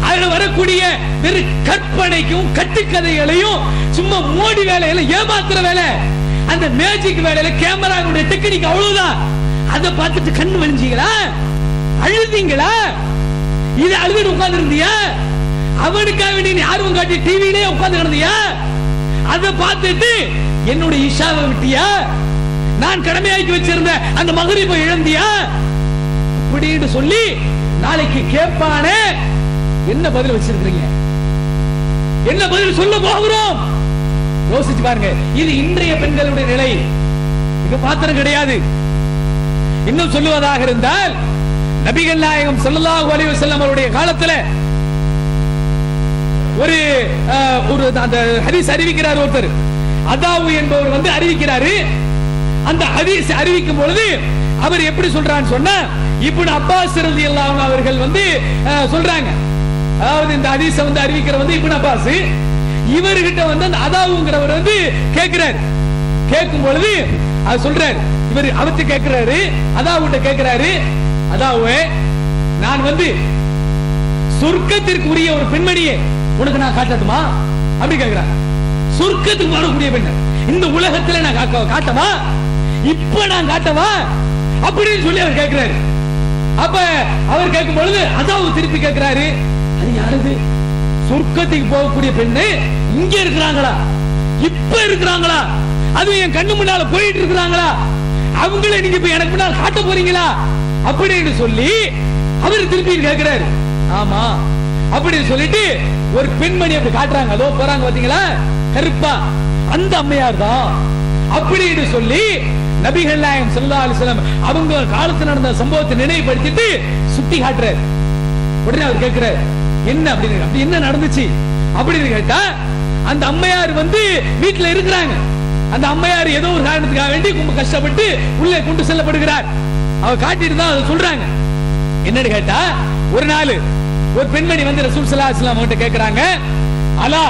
அதுல வரக்கூடிய வெறும் கற்பனைக்கும் கட்டுக்கதைகளையும் சும்மா மோடி வேலையில ஏமாத்துற வேலை, அந்த மேஜிக் வேலையில கேமராவுடைய டெக்னிக் அவ்வளவுதான். அதை பார்த்துட்டு கண்ணு வலிஞ்சீங்களா, அழுதீங்களா, இது அழுது உட்கார்ந்து இருந்தியா, அவனுக்காக நீ ஆர்வம் காட்டி டிவியிலே உட்கார்ந்து கிடந்தியா, அதை பார்த்துட்டு என்னுடைய இஷாவை விட்டியா, நான் கடமையாக்கி வச்சிருந்த அந்த மகரிபை இழந்தியா அப்படின்னு சொல்லி நாளைக்கு கேட்பானே என்ன பதில் வச்சிருக்கீங்க, என்ன பதில் சொல்ல போகிறோம்? யோசிச்சு பாருங்க. இது இன்றைய பெண்களுடைய நிலை. இது பாத்திரம் கிடையாது. இன்னும் சொல்லுவதாக இருந்தால் நபிகள் நாயகம் ஸல்லல்லாஹு அலைஹி வஸல்லம் அவருடைய காலத்துல ஒரு அந்த ஹதீஸ் அறிவிக்கிறார் ஒருத்தர். அதாவு என்பவர் வந்து அறிவிக்கிறாரு. அந்த ஹதீஸ் அறிவிக்கும் பொழுது அவர் எப்படி சொல்றான்னு சொன்னா, இப்னு அப்பாஸ் ரலியல்லாஹு அன்ஹு அவர்கள் வந்து சொல்றாங்க. அதாவது இந்த ஹதீஸை வந்து அறிவிக்கிற வந்து இப்னு அப்பாஸ், இவர்கிட்ட வந்து அந்த அதாவுங்கிறவர் வந்து கேட்கிறார். கேட்கும் பொழுது அது சொல்றாரு, இவர் அவர்கிட்ட கேட்கிறாரு, அதாவுகிட்ட கேட்கிறாரு, அதாவே நான் வந்து சொர்க்கத்திற்கு உரிய ஒரு பெண்மணியை உனக்கு நான் காட்டட்டுமா அப்படி கேட்கிறார். சொர்க்கத்துக்கு வரக்கூடிய பெண் இந்த உலகத்துல நான் காட்டவா, இப்ப நான் காட்டவா அப்படின்னு சொல்லி அவர் கேட்கிறாரு. அப்ப அவர் கேட்கும் பொழுது அதாவு திருப்பி கேட்கிறாரு, அது யாரு? சொர்க்கத்துக்கு போகக்கூடிய பெண்ணு இங்க இருக்கிறாங்களா, இப்ப இருக்கிறாங்களா, அது என் கண்ணு முன்னால போயிட்டு இருக்கிறாங்களா, அவங்கள நீங்க இப்ப எனக்கு முன்னால காட்ட போறீங்களா அப்படின்னு சொல்லி அவர் திருப்பி கேட்கிறாரு. ஆமா அப்படின்னு சொல்லிட்டு ஒரு பெண்மணி அப்படி காட்டுறாங்க. அதோ போறாங்க பாத்தீங்களா கருப்பா, அந்த அம்மையார் தான் அப்படின்னு சொல்லி நபிகள் நாயகம் ஸல்லல்லாஹு அலைஹி வஸல்லம் அவங்க காலத்துல நடந்த சம்பவத்தை நினைவுபடுத்திட்டு சுட்டி காட்டுறாரு. உடனே அவர் கேட்கிறார், என்ன அப்படின்னு, அப்படி என்ன நடந்துச்சு அப்படின்னு கேட்டா, அந்த அம்மையார் வந்து வீட்டுல இருக்கிறாங்க. அந்த அம்மையார் ஏதோ ஒரு காரணத்துக்காக வேண்டி ரொம்ப கஷ்டப்பட்டு உள்ளே கொண்டு செல்லப்படுகிறார். அவர் காட்டிட்டு தான் அதை சொல்றாங்க. என்னன்னு கேட்டா, ஒரு நாள் ஒரு பெண்மணி வந்து ரசூல் ஸல்லல்லாஹு அலைஹி வஸல்லம் கிட்ட கேக்குறாங்க, அலா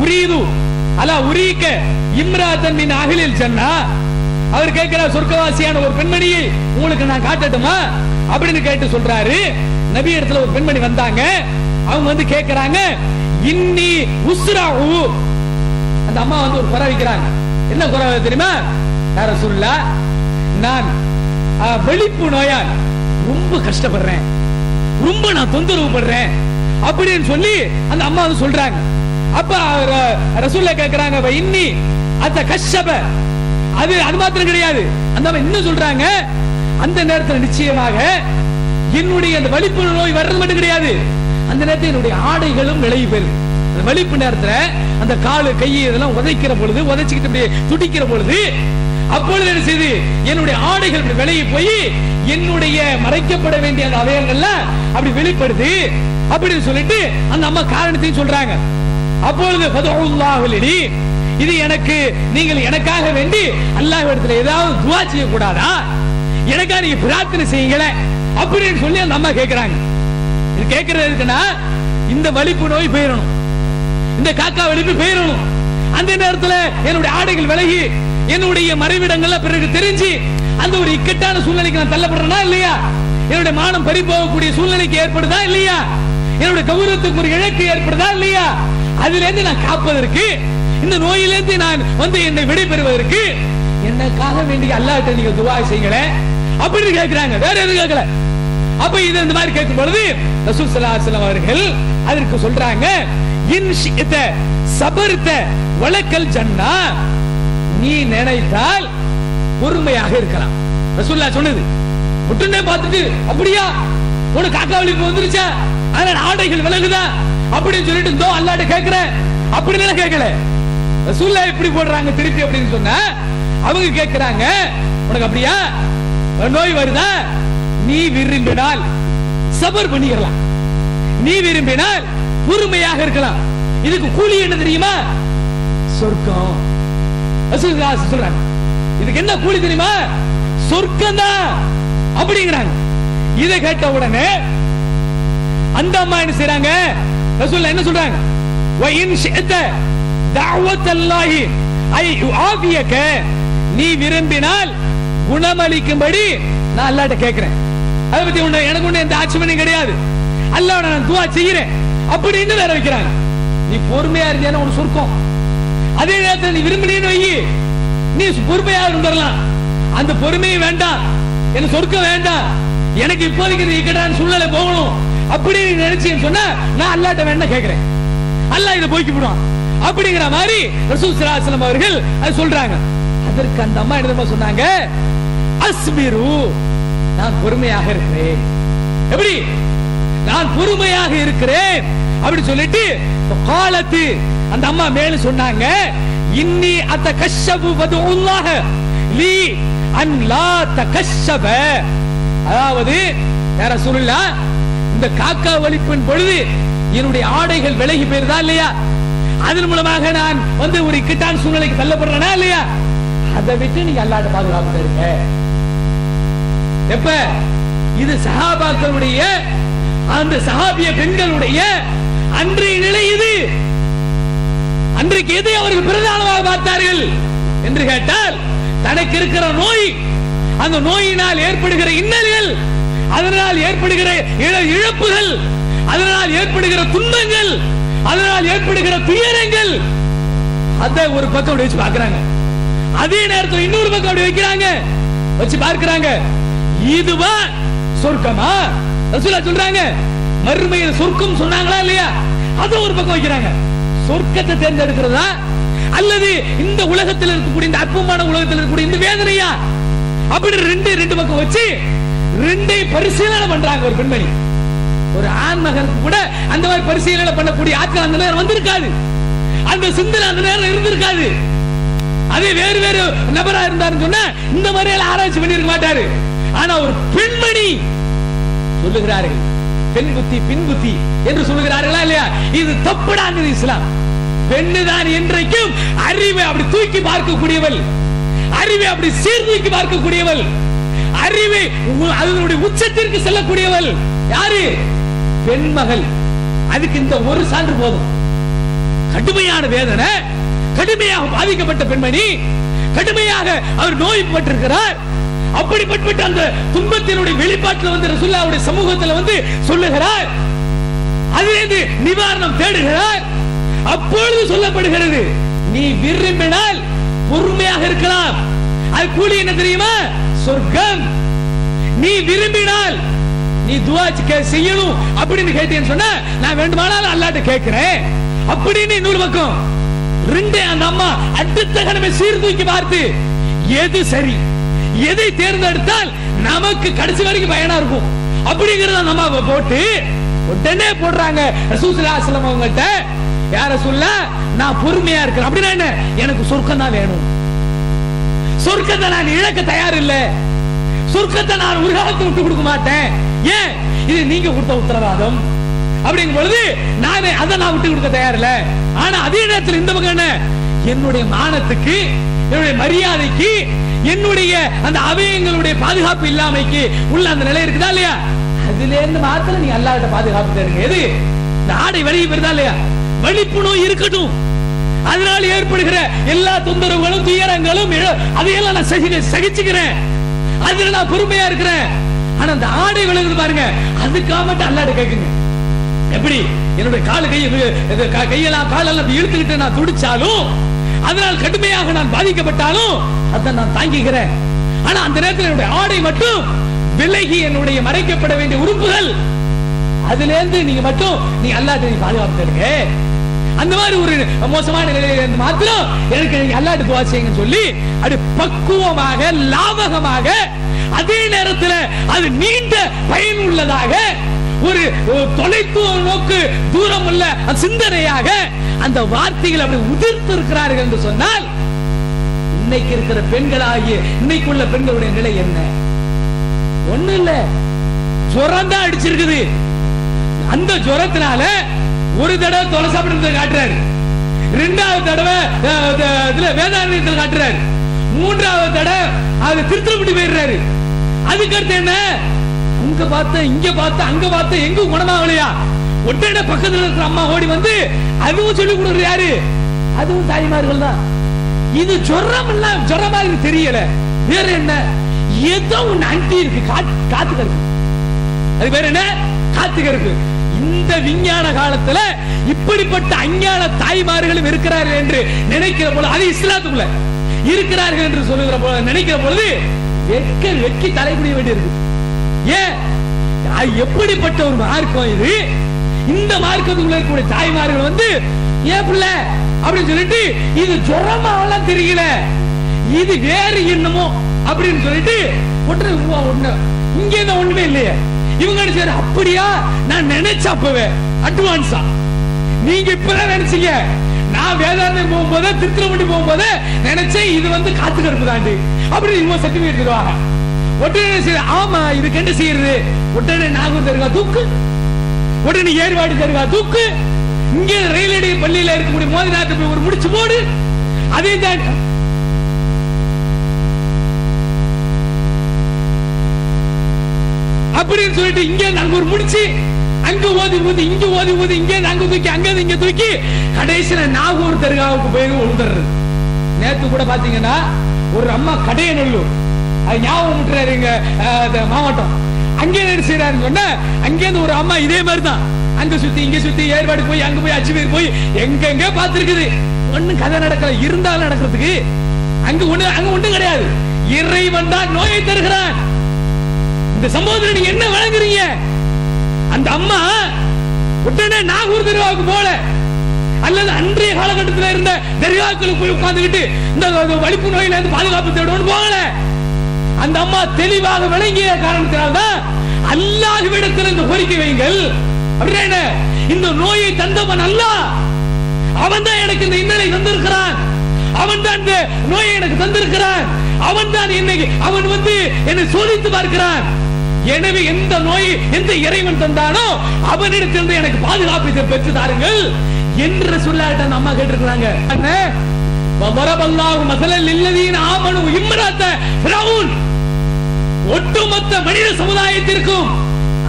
உரீது அலா உரீக இம்ராத்தன் மின் அஹ்லில் ஜன்னah. அவர் கேட்கிறார், சொர்க்கவாசியான ஒரு பெண்மணியை உங்களுக்கு நான் காட்டட்டுமா அப்படின்னு கேட்டு சொல்றாரு. நபி இடத்துல ஒரு பெண்மணி வந்தாங்க. அவங்க வந்து கேட்கிறாங்க, இன்னி உஸ்ராஉ. அந்த அம்மா வந்து ஒரு குறை வைக்கிறாங்க. என்ன குறை தெரியுமா? யா ரசூலுல்லாஹ், நான் வெளிப்பு நோயால் ரொம்ப கஷ்டப்படுறேன், ரொம்ப நான் தொந்தரவு படுறேன் அப்படின்னு சொல்லி அந்த அம்மா வந்து சொல்றாங்க. அப்ப ரசூலுல்லாஹ் கேக்குறாங்க, இன்னி அத கஷ்டப. அது மாத்திரம் கிடையாது, அந்த அம்மா இன்னும் சொல்றாங்க, அந்த நேரத்தில் நிச்சயமாக என்னுடைய அந்த வலிப்பு நோய் வர்றது மட்டும் கிடையாது, அந்த நேரத்தில் என்னுடைய ஆடைகளும் விலகி போயிரு. அந்த வலிப்பு நேரத்துல அந்த காலு கை இதெல்லாம் உதைக்கிற பொழுது, உதைச்சிக்கிட்டு அப்படியே துடிக்கிற பொழுது, அப்பொழுது என்ன செய்து என்னுடைய ஆடைகள் விலகி போய் என்னுடைய மறைக்கப்பட வேண்டிய அந்த அவயங்கள்ல அப்படி வெளிப்படுது அப்படின்னு சொல்லிட்டு அந்த அம்மா காரணத்தையும் சொல்றாங்க. அப்பொழுது ஃபதுல்லாஹு லி, இது எனக்கு நீங்கள் எனக்காக வேண்டி அல்லாஹ்விடத்துல ஏதாவது துஆ செய்ய கூடாதா, எனக்காக நீங்க பிரார்த்தனை செய்யுங்களே அப்படின்னு சொல்லி அந்த அம்மா கேக்குறாங்க. இது கேக்குறது எதுக்குன்னா, இந்த வலிப்பு நோய் போயிடணும், இந்த காக்கா வலிப்பு போயிடணும், அந்த நேரத்துல என்னுடைய ஆடைகள் விலகி என்னுடைய மறைவிடங்கள்ல பிறகு தெரிஞ்சு அந்த ஒரு இக்கட்டான சூழ்நிலைக்கு நான் தள்ளப்படுறேனா இல்லையா, என்னுடைய மானம் பறி போகக்கூடிய சூழ்நிலைக்கு ஏற்படுதா இல்லையா, என்னுடைய கௌரவத்துக்கு ஒரு இழக்கு ஏற்படுதா இல்லையா, அதுல இருந்து நான் காப்பதற்கு, இந்த நோயிலிருந்து நான் வந்து என்னை விடை பெறுவதற்கு எனக்காக வேண்டிய அல்லாஹ்ட்ட நீங்க துஆ செய்யுங்களே அப்படின்னு கேக்குறாங்க. வேற எதுவும் கேட்கல. அப்ப இது இந்த மாதிரி கேட்கும் பொழுது ரசூல் ஸல்லல்லாஹு அலைஹி வஸல்லம் அவர்கள் அதற்கு சொல்றாங்க, இன் ஷிஅத சபர்த வலக்கல் ஜன்னah. நீ நினைத்தால் பொறுமையாக இருக்கலாம். ரசூலுல்லாஹ் சொன்னது உடனே பார்த்துட்டு, அப்படியா உனக்கு காக்கா வலிப்பு வந்துருச்சா, அதனால ஆடைகள் விலகுதா அப்படின்னு சொல்லிட்டு இதோ அல்லாஹ்ட்ட கேக்குறேன் அப்படின்னு கேட்கல. ரசூலுல்லாஹ் எப்படி போடுறாங்க திருப்பி அப்படின்னு சொன்னா, அவங்க கேக்குறாங்க, உனக்கு அப்படியா நோய் வருதா, நீ விரும்பினால் சபர் பண்ணிக்கலாம், நீ விரும்பினால் பொறுமையாக இருக்கலாம், இதுக்கு கூலி என்ன தெரியுமா, சொர்க்கம். ரசூலுல்லாஹ் சொல்றாங்க, இதுக்கு என்ன கூலி தெரியுமா, சொர்க்கம் தான் அப்படிங்கிறாங்க. இதை கேட்ட உடனே அந்த அம்மா என்ன செய்றாங்க, ரசூலுல்லாஹ் என்ன சொல்றாங்க, வ இன் ஷிஅத தஅவத்தல்லாஹி ஐ யுஆஃபியக. நீ விரும்பினால் குணமளிக்கும்படி நான் அல்லாஹ்ட்ட கேட்கிறேன், அதை பத்தி எனக்கு ஒண்ணு எந்த ஆட்சேபனையும் கிடையாது, அல்லாஹ்வோட நான் துஆ செய்கிறேன் அப்படின்னு வேற வைக்கிறாங்க. நீ பொறுமையா இருந்தேன்னா உனக்கு சொர்க்கம், அதே நேரத்தில் நீ விரும்பினேன்னு வை நீ பொறுமையாக இருந்துடலாம், அந்த பொறுமையை வேண்டாம், எனக்கு சொர்க்கம் வேண்டாம், எனக்கு இப்போதைக்கு இக்கட்டான சூழ்நிலை போகணும் அப்படி நினைச்சேன்னு சொன்னா நான் அல்லாஹ்ட்ட வேண்டாம் கேட்கிறேன், அல்லாஹ் இதை போக்கி விடுவான் அப்படிங்கிற மாதிரி ரசூல் ஸல்லல்லாஹு அலைஹி வஸல்லம் அவர்கள் அது சொல்றாங்க. அதற்கு அந்த அம்மா என்ன சொன்னாங்க, அஸ்பிரு, நான் பொறுமையாக இருக்கிறேன். எப்படி நான் பொறுமையாக இருக்கிறேன் அப்படி சொல்லிட்டு காலத்து அந்த அம்மா மேலும் சொன்னாங்க, இன்னி அத்தகஷ்ஷபு வதுல்லாஹ லீ அன் லா தகஷ்ஷப. அதாவது யா ரசூலுல்லாஹ், இந்த காக்கா வலிப்பின் பொழுது என்னுடைய ஆடைகள் விலகி போயிருதா இல்லையா, அதன் மூலமாக நான் வந்து ஒரு இக்கட்டான சூழ்நிலைக்கு தள்ளப்படுறேனா இல்லையா, அதை விட்டு நீங்க அல்லாஹ்ட்ட பாதுகாப்பு இருக்க. எப்ப இது சஹாபாக்களுடைய அந்த சஹாபிய பெண்களுடைய அன்றைய நிலை, இது அன்றைக்கு எதை அவர்கள் பிரதானமாக பார்த்தார்கள் என்று கேட்டால், தனக்கு இருக்கிற நோய், அந்த நோயினால் ஏற்படுகிற இன்னல்கள், அதனால் ஏற்படுகிற இழப்புகள், அதனால் ஏற்படுகிற துன்பங்கள், அதனால் ஏற்படுகிற துயரங்கள், அதை ஒரு பக்கம் வச்சு பார்க்கிறாங்க. அதே நேரத்தில் இன்னொரு பக்கம் அப்படி வைக்கிறாங்க, வச்சு பார்க்கிறாங்க. இதுவா சொர்க்கமா? ரசூலுல்லாஹ் சொல்றாங்க, மறுமையில் சொர்க்கம் சொன்னாங்களா இல்லையா, அதை ஒரு பக்கம் வைக்கிறாங்க. சொர்க்கத்தை தேர்ந்தெடுக்கிறதா அல்லது இந்த உலகத்தில் இருக்கக்கூடிய இந்த அற்பமான உலகத்தில் இருக்கக்கூடிய இந்த வேதனையா, அப்படி ரெண்டு பக்கம் வச்சு ரெண்டை பரிசீலனை பண்றாங்க. ஒரு பெண்மணி, ஒரு ஆண் மகனுக்கு கூட அந்த மாதிரி பரிசீலனை பண்ணக்கூடிய ஆட்கள் அந்த நேரம் வந்திருக்காது, அந்த சிந்தனை அந்த நேரம் இருந்திருக்காது. அதே வேறு வேறு நபரா இருந்தாருன்னு சொன்னா இந்த மாதிரி எல்லாம் ஆராய்ச்சி பண்ணிருக்க மாட்டாரு. ஆனா ஒரு பெண்மணி சொல்லுகிறார்கள், பெண் புத்தி பின் புத்தி என்று சொல்லுகிறார்களா இல்லையா, இது தப்புடாங்க இஸ்லாம். பெண்ணுதான் என்றைக்கும் அறிவை அப்படி தூக்கி பார்க்கக்கூடியவள், அறிவை அப்படி சீர்தூக்கி பார்க்கக்கூடியவள், அறிவை அதனுடைய உச்சத்திற்கு செல்லக்கூடியவள் யாரு? பெண்மகள். அதுக்கு இந்த ஒரு சான்று போதும். கடுமையான வேதனை, கடுமையாக பாதிக்கப்பட்ட பெண்மணி, கடுமையாக அவர் நோய்பட்டிருக்கிறார். அப்படிப்பட்ட அந்த துன்பத்தினுடைய வெளிப்பாட்டில் வந்து ரசூலுல்லாஹ்வுடைய சமூகத்தில் வந்து சொல்லுகிறார், அதிலிருந்து நிவாரணம் தேடுகிறார். அப்பொழுது சொல்லப்படுகிறது, நீ விரும்பினால் பொறுமையாக இருக்கலாம், அது கூலி என்ன தெரியுமா? சொர்க்கம். நீ விரும்பினால் நீ துஆ செய்யணும் அப்படின்னு கேட்டேன்னு சொன்னா நான் வேண்டுமானாலும் அல்லாஹ்ட்ட கேட்கிறேன் அப்படின்னு இன்னொரு பக்கம் ரெண்டே அந்த அம்மா அடுத்த கடமை சீர்தூக்கி பார்த்து எது சரி, எதை தேர்ந்தெடுத்தால் நமக்கு கடைசி வரைக்கும் பயனா இருக்கும் அப்படிங்கறத நம்ம போட்டு உடனே போடுறாங்க ரசூல் ஸல்லல்லாஹு அலைஹி வஸல்லம் அவங்கள்ட்ட, யா ரசூலுல்லாஹ், நான் பொறுமையா இருக்கிறேன் அப்படின்னா என்ன, எனக்கு சொர்க்கம் தான் வேணும், சொர்க்கத்தை நான் இழக்க தயார் இல்ல, சொர்க்கத்தை நான் ஒரு காலத்தை விட்டு கொடுக்க மாட்டேன். ஏன்? இது நீங்க கொடுத்த உத்தரவாதம் அப்படிங்கும் பொழுது நானே அதை நான் விட்டு கொடுக்க தயார் இல்ல. ஆனா அதே நேரத்தில் இந்த பக்கம் என்ன, என்னுடைய மானத்துக்கு, என்னுடைய மரியாதைக்கு, என்னுடைய அந்த அவயங்களுடைய பாதுகாப்பு இல்லாமைக்கு உள்ள அந்த நிலை இருக்குதா இல்லையா, அதுல இருந்து மாத்திரம் நீ அல்லாஹ்ட்ட பாதுகாப்பு தருங்க. எது? இந்த ஆடை வெளியே பெறுதா இல்லையா, வலிப்பு நோய் இருக்கட்டும், அதனால ஏற்படுகிற எல்லா தொந்தரவுகளும் துயரங்களும் அதையெல்லாம் நான் சகிச்சுக்கிறேன், அதுல நான் பொறுமையா இருக்கிறேன். ஆனா அந்த ஆடை விலகுது பாருங்க, அதுக்காக மட்டும் அல்லாஹ்ட்ட கேக்குங்க. எப்படி? என்னுடைய கையெல்லாம் காலெல்லாம் இழுத்துக்கிட்டு நான் துடிச்சாலும், அதனால் கடுமையாக நான் பாதிக்கப்பட்டாலும் அதை நான் தாங்கிக்கிறேன். ஆனா அந்த நேரத்தில் என்னுடைய ஆடை மட்டும் விலகி, என்னுடைய மறைக்கப்பட வேண்டிய உறுப்புகள், அதுல இருந்து நீங்க மட்டும் நீ அல்லாஹ்ட்ட பாதுகாப்பு தருங்க. அந்த மாதிரி ஒரு மோசமான நிலையில இருந்து மாத்திரம் எனக்கு அல்லாஹ்ட்ட துஆ செய்யுங்கன்னு சொல்லி அது பக்குவமாக, லாபகமாக, அதே நேரத்தில் அது நீண்ட பயனுள்ளதாக, ஒரு தொலைத்துவ நோக்கு தூரம் உள்ள சிந்தனையாக அந்த வார்த்தைகள் அப்படி உதிர்த்து இருக்கிறார்கள் என்று சொன்னால், இன்னைக்கு இருக்கிற பெண்களாகிய இன்னைக்குள்ள பெண்களுடைய நிலை என்ன? ஒண்ணு இல்ல, ஜுரம் தான் அடிச்சிருக்குது. அந்த ஜுரத்தினால ஒரு தடவை தொலை சாப்பிட்டு காட்டுறாரு, இரண்டாவது தடவை வேதாரண்யத்தில் காட்டுறாரு, மூன்றாவது தடவை அது திருத்திரப்பட்டு போயிடுறாரு. அதுக்கடுத்து என்ன, அங்க பார்த்த, இங்க பார்த்த, அங்க பார்த்த, எங்க குணமாகலையா, உடனே பக்கத்துல இருக்கிற அம்மா ஓடி வந்து அதுவும் சொல்லி கொடுக்குற யாரு? அதுவும் தாய்மார்கள் தான். இது ஜுரம் இல்ல, ஜுரமா இருக்கு தெரியல, வேற என்ன, ஏதோ ஒண்ணு அண்டி இருக்கு, காத்துக்க இருக்கு. அது வேற என்ன? காத்துக்க இருக்கு. இந்த விஞ்ஞான காலத்துல இப்படிப்பட்ட அஞ்ஞான தாய்மார்களும் இருக்கிறார்கள் என்று நினைக்கிற போல, அது இஸ்லாத்துக்குள்ள இருக்கிறார்கள் என்று சொல்லுகிற நினைக்கிற பொழுது வெக்கி தலைகுனிய வேண்டியிருக்கு. ஏன் எப்படிப்பட்ட ஒரு மார்க்கம் இது? இந்த மார்க்கத்துக்குள்ள இருக்கக்கூடிய தாய்மார்கள் வந்து ஏன் பிள்ளை அப்படின்னு சொல்லிட்டு இது ஜுரமாலாம் தெரியல, இது வேறு என்னமோ அப்படின்னு சொல்லிட்டு ஒன்று இங்க ஒண்ணுமே இல்லையே. இவங்க சரி அப்படியா நான் நினைச்சா அப்பவே அட்வான்ஸா நீங்க இப்பதான் நினைச்சீங்க. நான் வேதாந்தம் போகும்போது திருத்திரமண்டி போகும்போது நினைச்சேன் இது வந்து காத்து கருப்பு தாண்டி அப்படி இவங்க சர்டிபிகேட் தருவாங்க. உடனே சரி ஆமா இதுக்கு என்ன செய்யறது, உடனே நாகூர் தருகா தூக்கு, உடனே ஏற்பாடு தருகா தூக்கு, இங்க ரயிலடி பள்ளியில இருக்கக்கூடிய மோதிநாத்தை போய் ஒரு முடிச்சு போடு, அதே தான் அப்படின்னு சொல்லிட்டு இங்க நாங்க ஒரு முடிச்சு அங்க ஓதி ஊதி இங்க ஓதி ஊதி இங்க அங்க தூக்கி அங்க இங்க தூக்கி கடைசியில நாகூர் தர்காவுக்கு போய் உழுதுறது. நேத்து கூட பாத்தீங்கன்னா ஒரு அம்மா கடையநல்லூர் அது ஞாபகம் விட்டுறாருங்க மாவட்டம், அங்கே என்ன செய்யறாருன்னு சொன்னா அங்கேருந்து ஒரு அம்மா இதே மாதிரிதான் அங்க சுத்தி இங்க சுத்தி ஏற்பாடு போய் அங்க போய் அஜ்மீர் போய் எங்க பாத்துருக்குது. ஒண்ணும் கதை நடக்கல, இருந்தாலும் நடக்கிறதுக்கு அங்க ஒண்ணும் கிடையாது. இறைவன் தான் நோயை தருகிறான். இந்த சம்பவத்தில் நீங்க என்ன வழங்குறீங்க? அந்த அம்மா உடனே நாகூர் தர்காவுக்கு போல அல்லது அன்றைய காலகட்டத்தில் இருந்த தர்காக்களுக்கு போய் உட்கார்ந்துகிட்டு இந்த வலிப்பு நோயில இருந்து பாதுகாப்பு தேடணும் போகல. அந்த அம்மா தெளிவாக விளங்கிய காரணத்தினால்தான் அல்லாஹ்விடத்தில் இந்த கோரிக்கை வைங்கள். அப்படின்னா இந்த நோயை தந்தவன் அல்லாஹ், அவன் தான் எனக்கு இந்த இன்னலை தந்திருக்கிறான், அவன் தான் இந்த நோயை எனக்கு தந்திருக்கிறான், அவன் தான் அவன் வந்து என்னை சோதித்து பார்க்கிறான். எனவே எந்த நோய் எந்த இறைவன் தந்தானோ அவனிடத்திலிருந்து எனக்கு பாதுகாப்பு பெற்று தாருங்கள் என்று சொல்லாட்ட அம்மா கேட்டிருக்கிறாங்க. ஒட்டுமொத்த மனித சமுதாயத்திற்கும்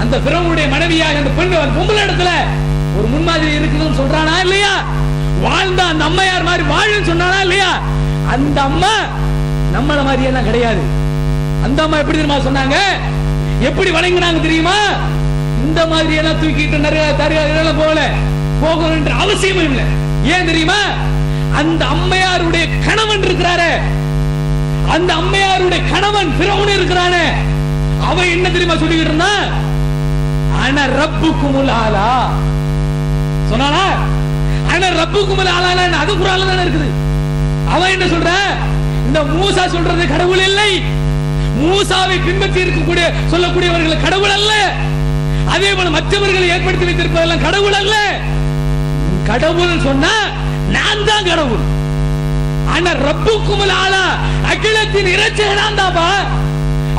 அந்த பிறவுடைய மனைவியாக அந்த பெண் பொம்பளை இடத்துல ஒரு முன்மாதிரி இருக்குதுன்னு சொல்றானா இல்லையா? வாழ்ந்த அந்த அம்மையார் மாதிரி வாழுன்னு சொன்னானா இல்லையா? அந்த அம்மா நம்மள மாதிரி எல்லாம் கிடையாது. அந்த அம்மா எப்படி தெரியுமா சொன்னாங்க, எப்படி வணங்கினாங்க தெரியுமா? இந்த மாதிரி எல்லாம் தூக்கிட்டு நிறைய தரியாத போல போகணும்ன்ற அவசியம் இல்லை. ஏன் தெரியுமா? அந்த அம்மையாருடைய கணவன் இருக்கிறாரு, அந்த அம்மையாருடைய கணவன் பிறவுன் இருக்கிறானே, அவன் என்ன தெரியுமா சொல்லிக்கிட்டு இருந்தான்? அன ரப்புக்குமுல் ஆலா சொன்னானா? அன ரப்புக்குமுல் ஆலா அது குர்ஆன்ல தான இருக்குது. அவன் என்ன சொல்ற? இந்த மூசா சொல்றது கடவுள் இல்லை, மூசாவை பின்பற்றி இருக்கக்கூடிய சொல்லக்கூடியவர்கள் கடவுள் அல்ல, அதே போல மற்றவர்களை ஏற்படுத்தி வைத்திருப்பதெல்லாம் கடவுள் அல்ல. கடவுள் சொன்னா நான் தான் கடவுள். ஆனா ரப்புக்குமுல் ஆலா அகிலத்தின் இறைச்சகன் நான் தான்ப்பா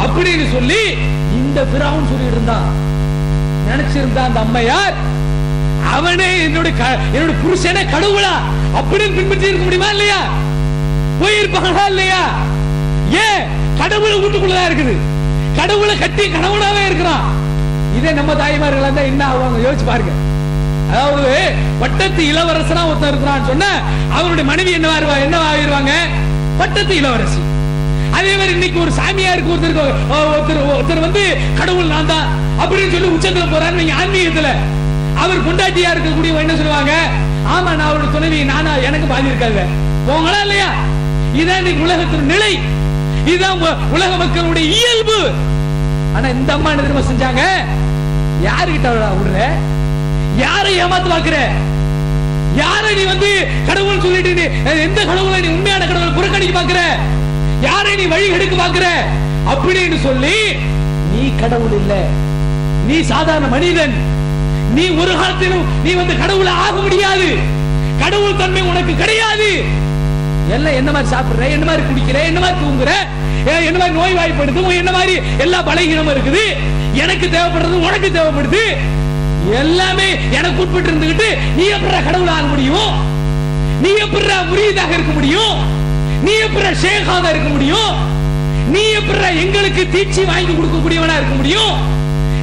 அப்படின்னு சொல்லி இந்த பிறவுன் சொல்லிட்டு இருந்தான். நினைச்சிருந்தா அந்த அம்மையார் அவனே என்னோட புருஷனே கடவுளா அப்படின்னு பின்பற்றி இருக்க முடியுமா இல்லையா? போயிருப்பாங்களா இல்லையா? ஏன் கடவுளை வீட்டுக்குள்ளதான் இருக்குது, கடவுளை கட்டி கணவனாவே இருக்கிறான். இதே நம்ம தாய்மார்கள் தான் என்ன ஆவாங்க யோசிச்சு பாருங்க. அதாவது பட்டத்து இளவரசனா ஒருத்தர் இருக்கிறான்னு சொன்ன அவருடைய மனைவி என்னவாயிருவாங்க? பட்டத்து இளவரசி. அதே மாதிரி இன்னைக்கு ஒரு சாமியாருக்கு ஒருத்தர் வந்து கடவுள் நான் தான் அப்படின்னு சொல்லி உச்சத்துல போறாரு. நீங்க ஆன்மீகத்துல அவர் கொண்டாட்டியா இருக்கக்கூடிய என்ன சொல்லுவாங்க? ஆமா நான் அவருடைய துணைவி, நானா எனக்கு பாதி இருக்காங்க போங்களா இல்லையா? இதான் இன்னைக்கு உலகத்தின் நிலை, இதுதான் உலக மக்களுடைய இயல்பு. ஆனா இந்த அம்மா என்ன தெரியுமா செஞ்சாங்க? யாருகிட்ட விடுற, யாரை ஏமாத்து பாக்குற, யாரை நீ வந்து கடவுள் சொல்லிட்டு நீ எந்த கடவுளை நீ உண்மையான கடவுளை புறக்கணிக்க பாக்குற, யாரை நீ வழி எடுக்க பாக்குற அப்படின்னு சொல்லி, நீ கடவுள் இல்ல, நீ சாதாரண மனிதன், நீ ஒரு காலத்திலும் நீ வந்து கடவுளை ஆக முடியாது, கடவுள் தன்மை உனக்கு கிடையாது. எல்லாம் என்ன மாதிரி சாப்பிடுற, என்ன மாதிரி குடிக்கிற, என்ன மாதிரி தூங்குற, என்ன மாதிரி நோய் வாய்ப்படுது, என்ன மாதிரி எல்லா பலகீனமும் இருக்குது, எனக்கு தேவைப்படுறது உனக்கு தேவைப்படுது, எல்லாமே எனக்கு உட்பட்டு இருந்துகிட்டு நீ எப்படி கடவுள் ஆக முடியும்? நீ எப்படி முரீதாக இருக்க முடியும்? நீ எப்படி ஷேகாக இருக்க முடியும்? நீ எப்படி எங்களுக்கு தீட்சி வாங்கி கொடுக்கக்கூடியவனா இருக்க முடியும்?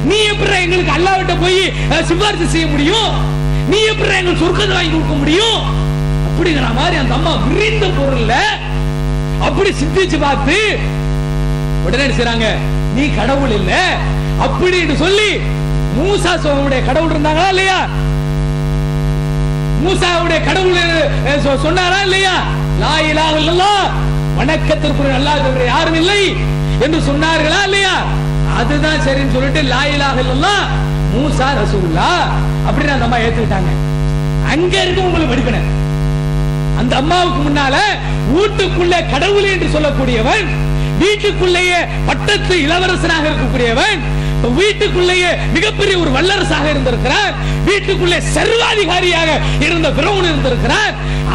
நீ எப்படி எங்களுக்கு அல்லாஹ்விட்ட போய் சிபாரிசு செய்ய முடியும்? நீ எப்படி எங்களுக்கு சொர்க்கத்தை வாங்கி கொடுக்க முடியும்? அப்படிங்கிற மாதிரி அந்த அம்மா விரிந்த பொருள்ல அப்படி சிந்திச்சு பார்த்து உடனே செய்றாங்க, நீ கடவுள் இல்ல அப்படின்னு சொல்லி மூசா கடவுள் இருந்தாங்களா இல்லையா? மூசாவுடைய கடவுள் சொன்னாரா இல்லையா? லா இலாஹ இல்லல்லாஹ் வணக்கத்திற்குரிய அல்லாஹ் தவிர யாரும் இல்லை என்று சொன்னார்களா இல்லையா? அதுதான் சரின்னு சொல்லிட்டு லா இலாஹ இல்லல்லாஹ் மூசா ரசூலுல்லாஹ் அப்படின்னு அந்த அம்மா ஏத்துக்கிட்டாங்க. அங்க இருக்கு உங்களுக்கு படிப்பன. அந்த அம்மாவுக்கு முன்னால வீட்டுக்குள்ளே கடவுள் என்று சொல்லக்கூடியவன், வீட்டுக்குள்ளேயே பட்டத்து இளவரசனாக இருக்கக்கூடியவன், வீட்டுக்குள்ளேயே மிகப்பெரிய ஒரு வல்லரசாக இருந்திருக்கிறார், வீட்டுக்குள்ளே சர்வாதிகாரியாக இருந்த பிரவுன் இருந்திருக்கிறார்,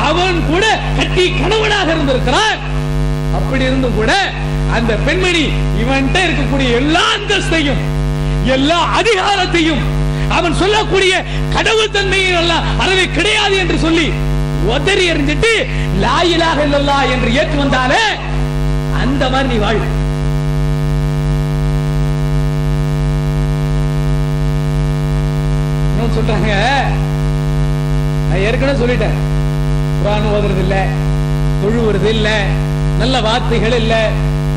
அவன் கூட கட்டி கணவனாக இருந்திருக்கிறார். அப்படி இருந்தும் கூட அந்த பெண்மணி இவன்கிட்ட இருக்கக்கூடிய எல்லா அந்தஸ்தையும் எல்லா அதிகாரத்தையும் அவன் சொல்லக்கூடிய கடவுள் தன்மையும் எல்லாம் அறவே கிடையாது என்று சொல்லி உதறி எறிஞ்சிட்டு லா இலாஹ இல்லல்லாஹ் என்று ஏற்று வந்தாலே அந்த மாதிரி நீ வாழ். சொல்றாங்க, நான் ஏற்கனவே சொல்லிட்டேன், குர்ஆன் ஓதுறது இல்ல, தொழுவது இல்ல, நல்ல வார்த்தைகள் இல்ல,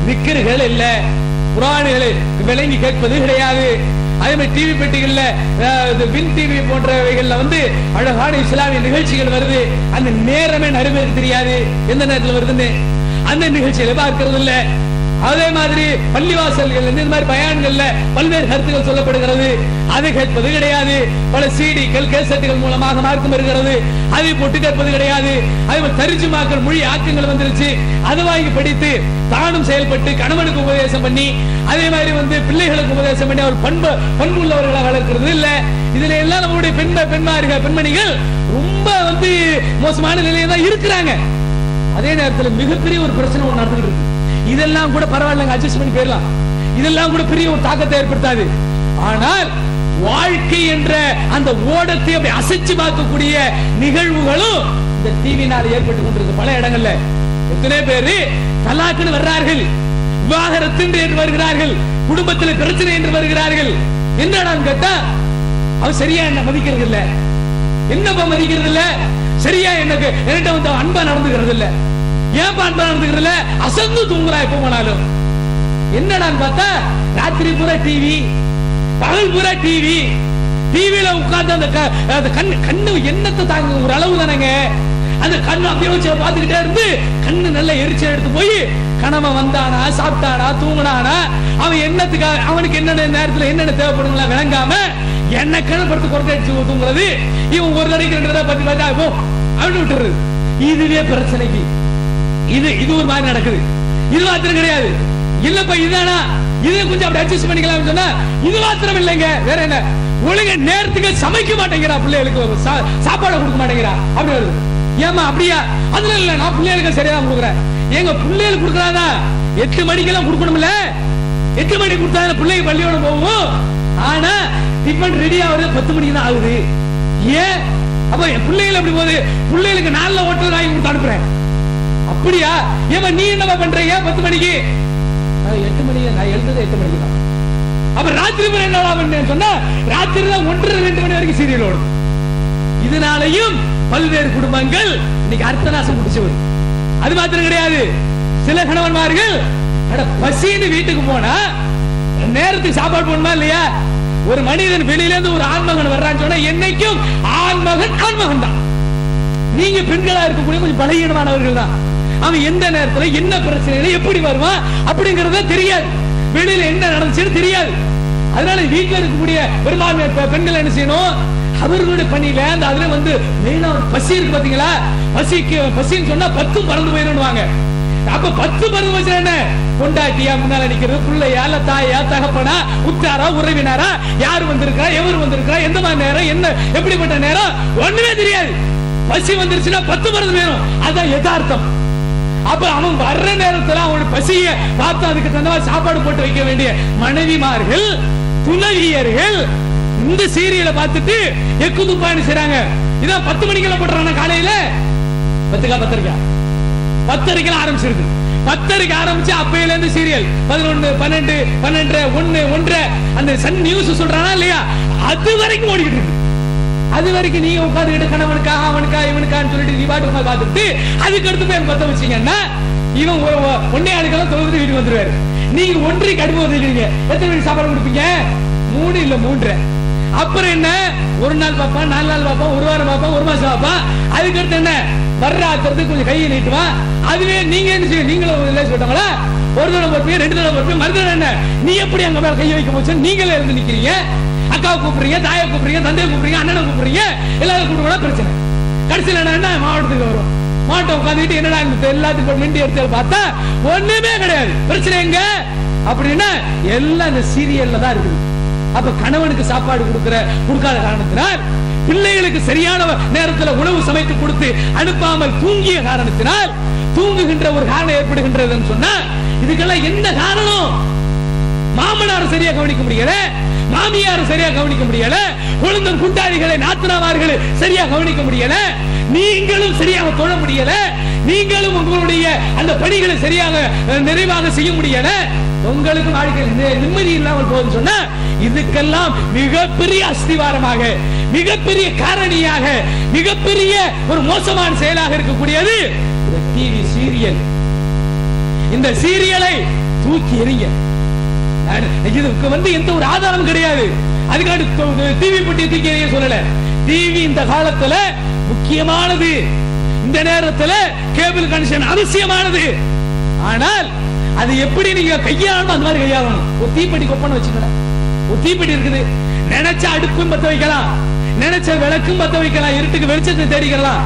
திக்ருகள் இல்ல, குர்ஆன்களை விளங்கி கேட்பது கிடையாது. அதே மாதிரி டிவி பெட்டிகள்ல வின் டிவி போன்றவைகள்ல அழகான இஸ்லாமிய நிகழ்ச்சிகள் வருது, அந்த நேரமே நிறைய தெரியாது எந்த நேரத்தில் வருதுன்னு, அந்த நிகழ்ச்சிகளை பார்க்கிறது இல்ல. அதே மாதிரி பள்ளிவாசல்கள் இந்த மாதிரி பயான்கள்ல பல்வேறு கருத்துக்கள் சொல்லப்படுகிறது, அதை கேட்பது கிடையாது. பல சீடிகள் கேசட்டுகள் மூலமாக மார்க்கம் இருக்கிறது, அதை போட்டு கேட்பது கிடையாது. அதே மாதிரி தரிஜுமாக்கள் மொழி ஆக்கங்கள் வந்துருச்சு, அதை வாங்கி படித்து தானும் செயல்பட்டு கணவனுக்கு உபதேசம் பண்ணி, அதே மாதிரி பிள்ளைகளுக்கு உபதேசம் பண்ணி அவர் பண்பு உள்ளவர்களாக வளர்க்கிறது இல்ல. இதுல எல்லாம் நம்மளுடைய பெண்மணிகள் ரொம்ப மோசமான நிலையில தான் இருக்கிறாங்க. அதே நேரத்தில் மிகப்பெரிய ஒரு பிரச்சனை ஒன்று நடந்துட்டு இருக்கு. இதெல்லாம் கூட பரவாயில்ல, அட்ஜஸ்ட் பண்ணி போயிடலாம், இதெல்லாம் கூட பெரிய ஒரு தாக்கத்தை ஏற்படுத்தாது. ஆனால் வாழ்க்கை என்ற அந்த ஓடத்தை அப்படி அசைச்சு பார்க்கக்கூடிய நிகழ்வுகளும் இந்த டிவினால் ஏற்பட்டு கொண்டிருக்கு. பல இடங்கள்ல எத்தனை பேரு தலாக்குன்னு வர்றார்கள், விவாகரத்து என்று வருகிறார்கள், குடும்பத்தில் பிரச்சனை என்று வருகிறார்கள். என்னடான்னு கேட்டா அவன் சரியா என்ன மதிக்கிறது இல்ல, என்னப்பா மதிக்கிறது இல்ல, சரியா எனக்கு என்கிட்ட அன்பா நடந்துக்கிறது இல்ல, ஏன் அன்பா நடந்துக்கிறது இல்ல, அசந்து தூங்குறா எப்ப போனாலும். என்னடான்னு பார்த்தா ராத்திரி பூரா டிவி, பகல் பூரா டிவி, டிவியில உட்கார்ந்து அந்த கண்ணு எண்ணத்தை தாங்க ஒரு அளவு தானங்க, அந்த கண்ணு அப்படியே வச்சு பார்த்துக்கிட்டே இருந்து கண்ணு நல்லா எரிச்சல் எடுத்து போய் கணவன் வந்தானா, சாப்பிட்டானா, தூங்கினானா, அவன் என்னத்துக்காக, அவனுக்கு என்னென்ன நேரத்தில் என்னென்ன தேவைப்படுங்களா விளங்காம என்ன கணப்படுத்து குறைக்க அடிச்சு தூங்குறது. இவன் ஒரு தடவைக்கு 2 தடவை பத்தி பார்த்தா போ அப்படின்னு விட்டுறது. இதுவே பிரச்சனைக்கு இது ஒரு மாதிரி நடக்குது. இது மாத்திரம் கிடையாது, இல்லப்பா இதுதானா, இதை கொஞ்சம் அப்படி அட்ஜஸ்ட் பண்ணிக்கலாம் சொன்னா இது மாத்திரம் இல்லைங்க, வேற என்ன, ஒழுங்க நேரத்துக்கு சமைக்க மாட்டேங்கிறா, பிள்ளைகளுக்கு சாப்பாடு கொடுக்க மாட்டேங்கிறா அப்படி வருது. ஏமா அப்படியா? அதுல இல்ல, நான் பிள்ளைகளுக்கு சரியா கொடுக்குறேன். எங்க பிள்ளைகளுக்கு கொடுக்கறாதா 8 மணிக்கெல்லாம் கொடுக்கணும்ல, 8 மணிக்கு கொடுத்தா பிள்ளைங்க பள்ளியோட போகும். ஆனா டிஃபன் ரெடி ஆகுது 10 மணிக்கு தான் ஆகுது. ஏன்? அப்ப என் பிள்ளைகள் அப்படி போகுது, பிள்ளைகளுக்கு 4 ஹோட்டல் வாங்கி கொடுத்து அனுப்புறேன். அப்படியா? ஏமா நீ என்னவா பண்றீங்க 10 மணிக்கு? 8 மணிக்கு நான் எழுதுறது 8 மணிக்கு தான். அப்ப ராத்திரி மணி என்னடா பண்ணேன்னு சொன்னா ராத்திரி தான் 1-2 மணி வரைக்கும் சீரியல் ஓடும். இதனாலையும் பல்வேறு குடும்பங்கள் இன்னைக்கு அர்த்தநாசம் முடிச்சவர். அது மாத்திரம் கிடையாது, சில கணவன்மார்கள் பசின்னு வீட்டுக்கு போனா நேரத்துக்கு சாப்பாடு போடணுமா இல்லையா? ஒரு மனிதன் வெளியில இருந்து ஒரு ஆண்மகன் வர்றான்னு சொன்னா என்னைக்கும் ஆண்மகன் தான். நீங்க பெண்களா இருக்கக்கூடிய கொஞ்சம் பலகீனமானவர்கள் தான். அவன் எந்த நேரத்துல என்ன பிரச்சனை எப்படி வருவான் அப்படிங்கறத தெரியாது, வெளியில என்ன நடந்துச்சுன்னு தெரியாது. அதனால வீட்டுல இருக்கக்கூடிய பெரும்பான்மை பெண்கள் என்ன செய்யணும், அவர்களுடைய பணியில அந்த அதுல மெயினா பசி இருக்கு பாத்தீங்களா, பசின்னு சொன்னா 10 பறந்து போயிருவாங்க. அப்ப 10 பறந்து போச்சு என்ன, கொண்டாட்டியா முன்னால நிக்கிறது, பிள்ளையா இல்ல தாயா தகப்பனா உற்றாரா உறவினரா, யாரு வந்திருக்கா எவர் வந்திருக்கா, எந்த மாதிரி நேரம் என்ன எப்படிப்பட்ட நேரம் ஒண்ணுமே தெரியாது. பசி வந்துருச்சுன்னா 10 பறந்து வேணும், அதான் யதார்த்தம். அப்ப அவன் வர்ற நேரத்துல அவனுடைய பசிய பார்த்து அதுக்கு தகுந்த சாப்பாடு போட்டு வைக்க வேண்டிய மனைவிமார்கள், துணைவியர்கள் இந்த சீரியலை பார்த்துட்டு எக்கு துப்பான்னு செய்றாங்க. இதான் 10 மணிக்கெல்லாம் போட்டுறாங்க, காலையில 10:30 ஆரம்பிச்சிருக்கு. 10:30 ஆரம்பிச்சு அப்பையில இருந்து சீரியல் 11, 12, 12, 1, 1 அந்த சன் நியூஸ் சொல்றானா இல்லையா, அது வரைக்கும் ஓடிக்கிட்டு இருக்கு. அது வரைக்கும் நீங்க உட்காந்துக்கிட்டு கணவனுக்கா அவனுக்கா இவனுக்கான்னு சொல்லிட்டு நீ பாட்டு பார்த்துட்டு அதுக்கு அடுத்து போய் பத்த வச்சீங்கன்னா இவன் ஒன்னே ஆளுக்கெல்லாம் தொகுதி வீட்டுக்கு வந்துருவாரு. நீங்க 1:30 அடுப்பு வந்துருக்கீங்க, எத்தனை மணிக்கு சாப்பாடு கொடுப்பீங்க? 3 இல்ல 3. அப்புறம் என்ன, ஒரு நாள் பாப்பான், 4 நாள் பாப்பான், ஒரு வாரம் பாப்பான், ஒரு மாசம் பாப்பான். அதுக்கு அடுத்து என்ன, வர்றாக்கிறது கொஞ்சம் கையை நீட்டுவான். அதுவே நீங்க என்ன செய்ய, நீங்களும் இல்லை சொல்லிட்டாங்களா, ஒரு தடவை பார்ப்பீங்க, 2 தடவை பார்ப்பீங்க, மறுதடவை என்ன, நீ எப்படி அங்க மேல கையை வைக்க போச்சு, நீங்களே இருந்து நிக்கிறீங்க. அக்காவை கூப்பிடுறீங்க, தாயை கூப்பிடுறீங்க, தந்தையை கூப்பிடுறீங்க, அண்ணனை கூப்பிடுறீங்க, எல்லாரும் கூப்பிடுறா பிரச்சனை. கடைசியில் என்ன, மாவட்டத்துக்கு வரும். மாவட்டம் உட்காந்துட்டு என்னடா எல்லாத்துக்கும் மிண்டி எடுத்து பார்த்தா ஒண்ணுமே கிடையாது. பிரச்சனை எங்க அப்படின்னா எல்லாம் இந்த சீரியல்ல தான் இருக்குது. அப்ப கணவனுக்கு சாப்பாடு கொடுக்காத காரணத்தினால், பிள்ளைகளுக்கு சரியான நேரத்தில் உணவு சமைத்து கொடுத்து அனுப்பாமல் தூங்கிய காரணத்தினால் தூங்குகின்ற ஒரு காரணம் ஏற்படுகின்றதுன்னு சொன்னா, இதுக்கெல்லாம் என்ன காரணம்? மாமனார் சரியா கவனிக்க முடியல, மாமியார் சரியா கவனிக்க முடியல, குழந்தை கூட்டாளிகளை நாத்தனாமார்களை சரியா கவனிக்க முடியல, நீங்களும் சரியாக தொழ முடியல, நீங்களும் உங்களுடைய அந்த பணிகளை சரியாக நிறைவாக செய்ய முடியல, உங்களுக்கு வாழ்க்கையில் நிம்மதி இல்லாமல் போகுதுன்னு சொன்னா, இதுக்கெல்லாம் மிகப்பெரிய அஸ்திவாரமாக, மிகப்பெரிய காரணியாக, மிகப்பெரிய ஒரு மோசமான செயலாக இருக்கக்கூடியது இந்த டிவி சீரியல். இந்த சீரியலை தூக்கி எறிங்க. இதுக்கு எந்த ஒரு ஆதாரம் கிடையாது. அதுக்காக டிவி பற்றி தூக்கி எறிய சொல்லல. டிவி இந்த காலத்துல முக்கியமானது, இந்த நேரத்துல கேபிள் கனெக்ஷன் அவசியமானது. ஆனால் அது எப்படி நீங்க கையாளணும், அந்த மாதிரி கையாளணும். ஒரு தீப்பெட்டி கொப்பனை வச்சுக்கல, ஒரு தீப்பெட்டி இருக்குது, நினைச்ச அடுப்பும் பத்த வைக்கலாம், நினைச்ச விளக்கும் பத்த வைக்கலாம், இருட்டுக்கு வெளிச்சத்தை தேடிக்கலாம்.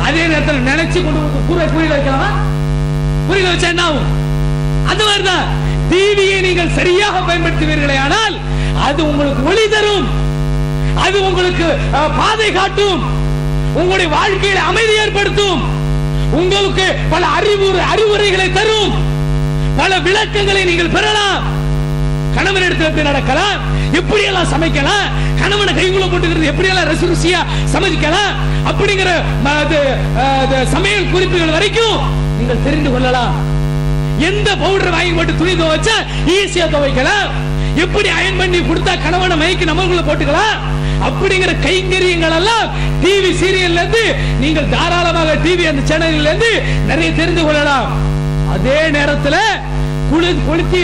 அதே நேரத்தில் நினைச்சு கொண்டு புரியல வைக்கலாம், புரியல வச்சா என்ன ஆகும்? அந்த மாதிரிதான் டிவியை நீங்கள் சரியாக பயன்படுத்துவீர்களே ஆனால் அது உங்களுக்கு ஒளி தரும், அது உங்களுக்கு பாதை காட்டும், உங்களுடைய வாழ்க்கையில் அமைதி ஏற்படுத்தும், உங்களுக்கு பல அறிவுரைகளை தரும், பல விளக்கங்களை நீங்கள் பெறலாம். கணவன் இடத்துல எப்படி நடக்கலாம், எப்படி எல்லாம் சமைக்கலாம், கணவனை கைக்குள்ள போட்டுக்கிறது எப்படி எல்லாம் ருசியா சமைக்கலாம் அப்படிங்கிற சமையல் குறிப்புகள் வரைக்கும் நீங்கள் தெரிந்து கொள்ளலாம். எந்த பவுடர் வாங்கி போட்டு துணி துவைச்சா ஈஸியா துவைக்கலாம், எப்படி அயன் பண்ணி கொடுத்தா கணவனை மயக்கி நம்மளுக்குள்ள போட்டுக்கலாம் அப்படிங்கிற கைங்கரியங்கள் எல்லாம் டிவி சீரியல்ல இருந்து நீங்கள் தாராளமாக டிவி அந்த சேனல்ல இருந்து நிறைய தெரிந்து கொள்ளலாம். அதே நேரத்துல குளித்து